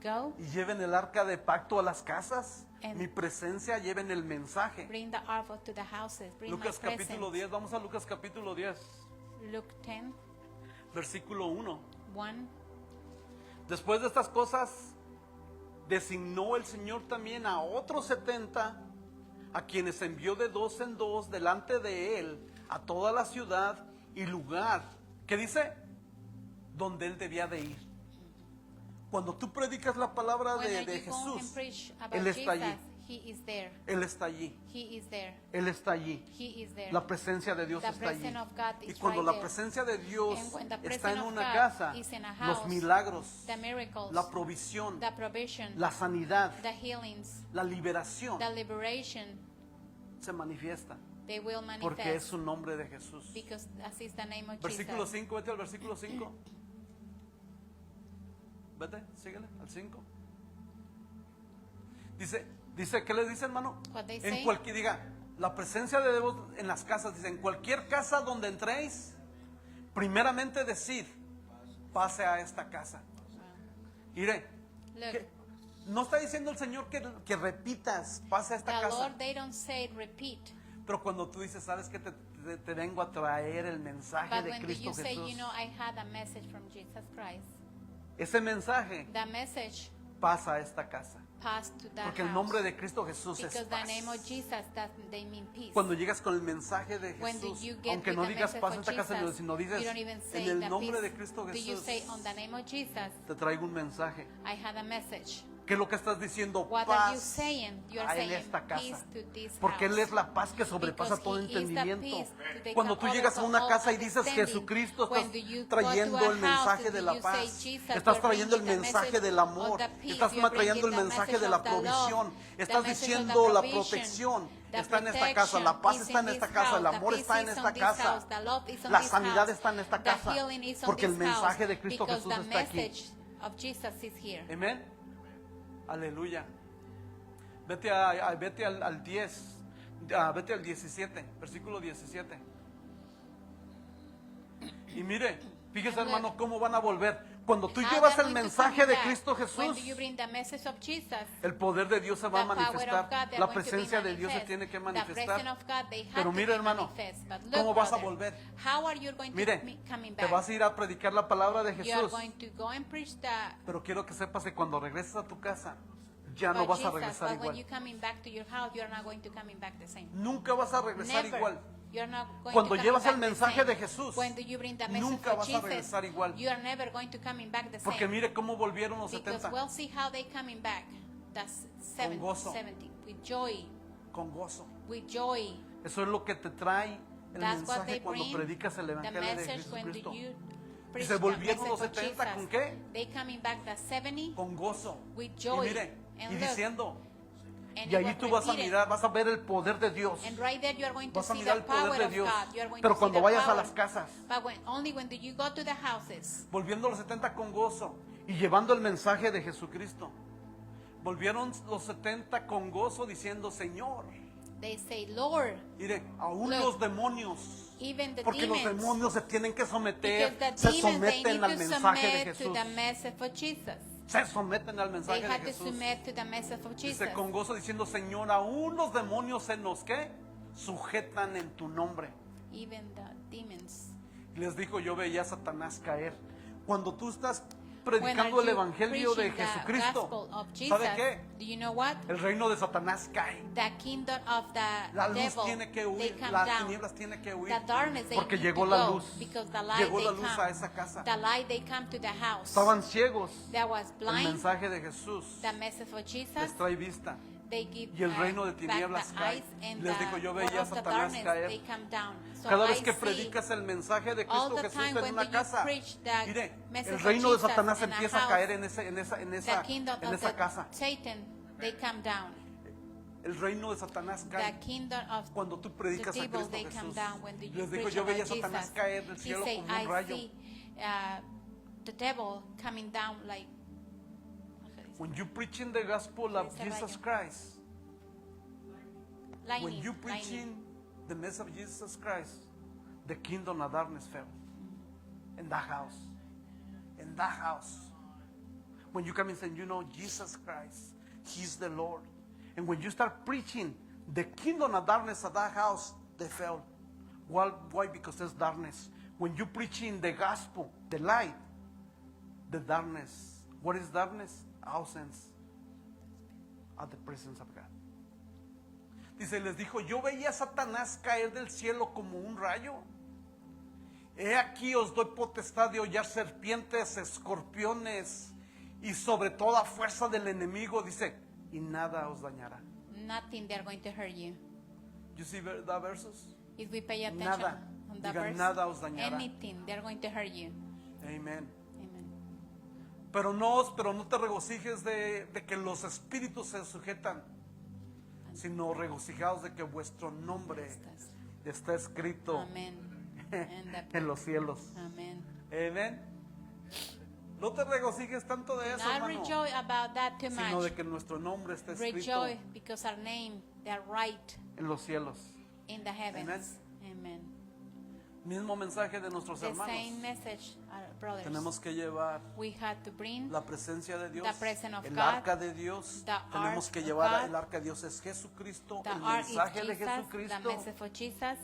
go, y lleven el arca de pacto a las casas. And- Mi presencia, lleven el mensaje. bring the ark to the houses, bring Lucas my capítulo presence. 10, vamos a Lucas capítulo 10, Luke 10, versículo 1. 1. Después de estas cosas, designó el Señor también a otros 70, a quienes envió de dos en dos delante de él a toda la ciudad y lugar, ¿qué dice? Donde él debía de ir. Cuando tú predicas la palabra When de you go and Jesús, preach about Él está Jesus, allí. He is there. Él está allí, He is there. Él está allí. He is there. La presencia de Dios The está allí. presence of God Y is cuando right la there. presencia de Dios And when the está presence en of una God casa, is in a los house, milagros, the miracles, la provisión, the provision, la sanidad, the healings, la liberación the liberation, se manifiesta. they will manifest. Porque es su nombre de Jesús. Because that is the name of Versículo Jesus. 5, vete al versículo 5. Vete, síguele, al 5. Dice, ¿qué le dice, hermano? What they En say? cualquier, diga, la presencia de Dios en las casas, dice, en cualquier casa donde entréis, primeramente decid, pase a esta casa. Mire, Look, no está diciendo el Señor que repitas, pase a esta the casa. Lord, they don't say repeat. Pero cuando tú dices, sabes que te vengo a traer el mensaje But de when Cristo you say, Jesús. I had a message from Jesus Christ, Ese mensaje the message pasa a esta casa. passed to that Porque el house. nombre de Cristo Jesús es Because the paz. name of Jesus, that they mean peace. Cuando llegas con el mensaje de When do Jesús, you get aunque with no the digas message paz a of esta casa, Jesus, sino dices you don't even say en el the nombre peace. de Cristo Do you Jesús, say on the name of Jesus, te traigo un mensaje. I had a message? ¿Qué es lo que estás diciendo? What are you Paz saying? You are a en saying esta peace casa. to this Porque Él house. es la paz que sobrepasa Because todo He is the entendimiento. peace to take Cuando up tú all llegas a of una all casa y dices understanding. Jesucristo, When estás do you go trayendo to a el mensaje house, de do la you say, paz. Jesus, Estás you're trayendo el bringing the mensaje message del amor. of the peace, Estás you're trayendo el bringing the mensaje de la message of the love, provisión. the Estás message of the diciendo la provision. protección. The Está en esta casa, la paz protection está en is esta this casa, house, el amor the está en peace is esta on this casa, house, the love is on la this sanidad house, está en esta the casa, healing is on porque el this mensaje house, de Cristo because Jesús the está aquí. message of Jesus is here. Amén. Aleluya. Vete al 10, vete al 17, versículo 17. Y mire, fíjese, hermano, cómo van a volver. Cuando tú How llevas they're el going to mensaje come de back. Cristo When Jesús, do you bring the message of Jesus? el poder de Dios se va a The power of manifestar. God, they're La going to be presencia de Dios se manifest. tiene que The presence manifestar. of God, they have Pero to mire, be hermano, manifest. But look, ¿cómo vas a brother, volver? how are you going to Mire, be coming te back? vas a ir a predicar la palabra de You are Jesús. going to go and preach the. Pero quiero que sepas que cuando regreses a tu casa, ya no but vas a Jesus, regresar but when igual. you're coming back to your house, you're not going to coming back the same. Nunca vas a regresar Never. igual. You're not going Cuando to coming llevas el back the mensaje same. de Jesús, When do you bring the message nunca of vas a Jesus, regresar igual. you are never going to coming back the Porque same. mire cómo volvieron los Because 70 we'll see how they coming back. That's Con gozo. 70. With joy. con gozo. With joy. Eso es lo que te trae el That's what they mensaje cuando bring. predicas el The Evangelio de message when do Jesucristo. you Y preach se the volvieron message los of 70 Jesus. ¿con qué? They coming back the 70 Con gozo. with Y joy. mire, And y look, diciendo, and y it allí was tú vas a repeated. mirar, vas a ver el poder de Dios. And right there you are going to Vas a see mirar the el poder power de of Dios. God. You are going Pero to see cuando the vayas a power. las casas, But only when do you go to the houses. volviendo los 70 con gozo y llevando el mensaje de Jesucristo. Volvieron los 70 con gozo diciendo, Señor, They say, Lord, mire, aún Look, los demonios, even the porque los demons, demonios se tienen que someter, because the se demons, they someten need al to mensaje de submit to Jesús. the message of Jesus. Se someten al They mensaje de had to Jesús. submit to the message of Jesus. Dice con gozo diciendo, Señor, aún los demonios se nos ¿qué? Sujetan en tu nombre. Even the demons. Y les dijo, yo veía a Satanás caer. Cuando tú estás When predicando are el you Evangelio de preaching the Jesucristo, gospel of Jesus, ¿sabe qué? do you know what? El reino de Satanás cae. The kingdom of the La luz devil, tiene que they huir, come las down. tinieblas tienen que huir. The darkness, they Porque need llegó to la go, luz. because the light, Llegó they la luz come. a esa casa. The light, they come to the house. Estaban ciegos. That was El blind. mensaje de Jesús The message of Jesus, les trae vista. they give Y el reino de back tinieblas the cae. eyes, and Les the dijo, yo world veía a of the Satanás darkness, caer. they come down. So Cada I vez que see predicas el mensaje de all Cristo the Jesús time en when una you casa, preach the mire, message el of reino de Jesus Satanás in a empieza a house, caer en the kingdom of esa casa. Satan, they come down. El reino de Satanás The cae kingdom of cuando tú the predicas a devil, Cristo they come Jesús. down when you Les dijo, preach yo veía a about Satanás Jesus. caer del He cielo say, como un I rayo. see the devil coming down like. When you preaching the gospel of Ese Jesus rayo. Christ, when Lightning, you lightning. preaching the message of Jesus Christ, the kingdom of darkness fell in that house. In that house. When you come and say, you know, Jesus Christ, He's the Lord. And when you start preaching the kingdom of darkness of that house, they fell. Why? Because there's darkness. When you preaching the gospel, the light, the darkness. What is darkness? Absence of the presence of God. Dice, les dijo, yo veía a Satanás caer del cielo como un rayo. He aquí os doy potestad de hollar serpientes, escorpiones y sobre toda fuerza del enemigo, dice, y nada os dañará. Nothing they're going to hurt you. You see that verses? If we pay attention Nada. on that Diga, verse, nada os dañará. anything they're going to hurt you. Amen. Amen. Pero no te regocijes de que los espíritus se sujetan, sino regocijaos de que vuestro nombre está escrito Amen. And the- en los cielos. Amen. Amen. No te regocijes tanto de eso, Not hermano, rejoice about that too sino de much. que nuestro nombre está escrito Rejoice because our name, they're right en los cielos. in the heavens. Amen. Mismo mensaje de nuestros The hermanos. same message, our brothers. Tenemos que llevar We had to bring la presencia de Dios, the presence of el God, arca de Dios. the Tenemos ark que of llevar God. el arca de Dios es Jesucristo, the el ark is mensaje de Jesus, the Jesucristo, message of Jesus,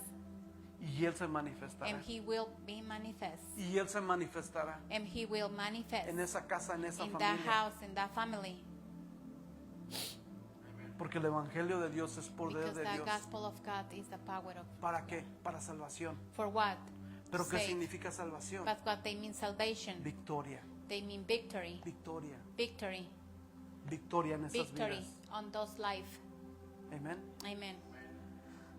y Él se manifestará. and He will be manifest. Y Él se manifestará And He will manifest en esa casa, en esa in that familia. house, in that family. Porque el Evangelio de Dios es poder Because de the Dios. gospel of God is the power of. ¿Para qué? Para salvación. For what? ¿Pero qué Save. significa salvación? But what they mean salvation. Victoria, They mean victory. victoria, Victory. victoria en esas Victory vidas. on those life. Amén. Amen.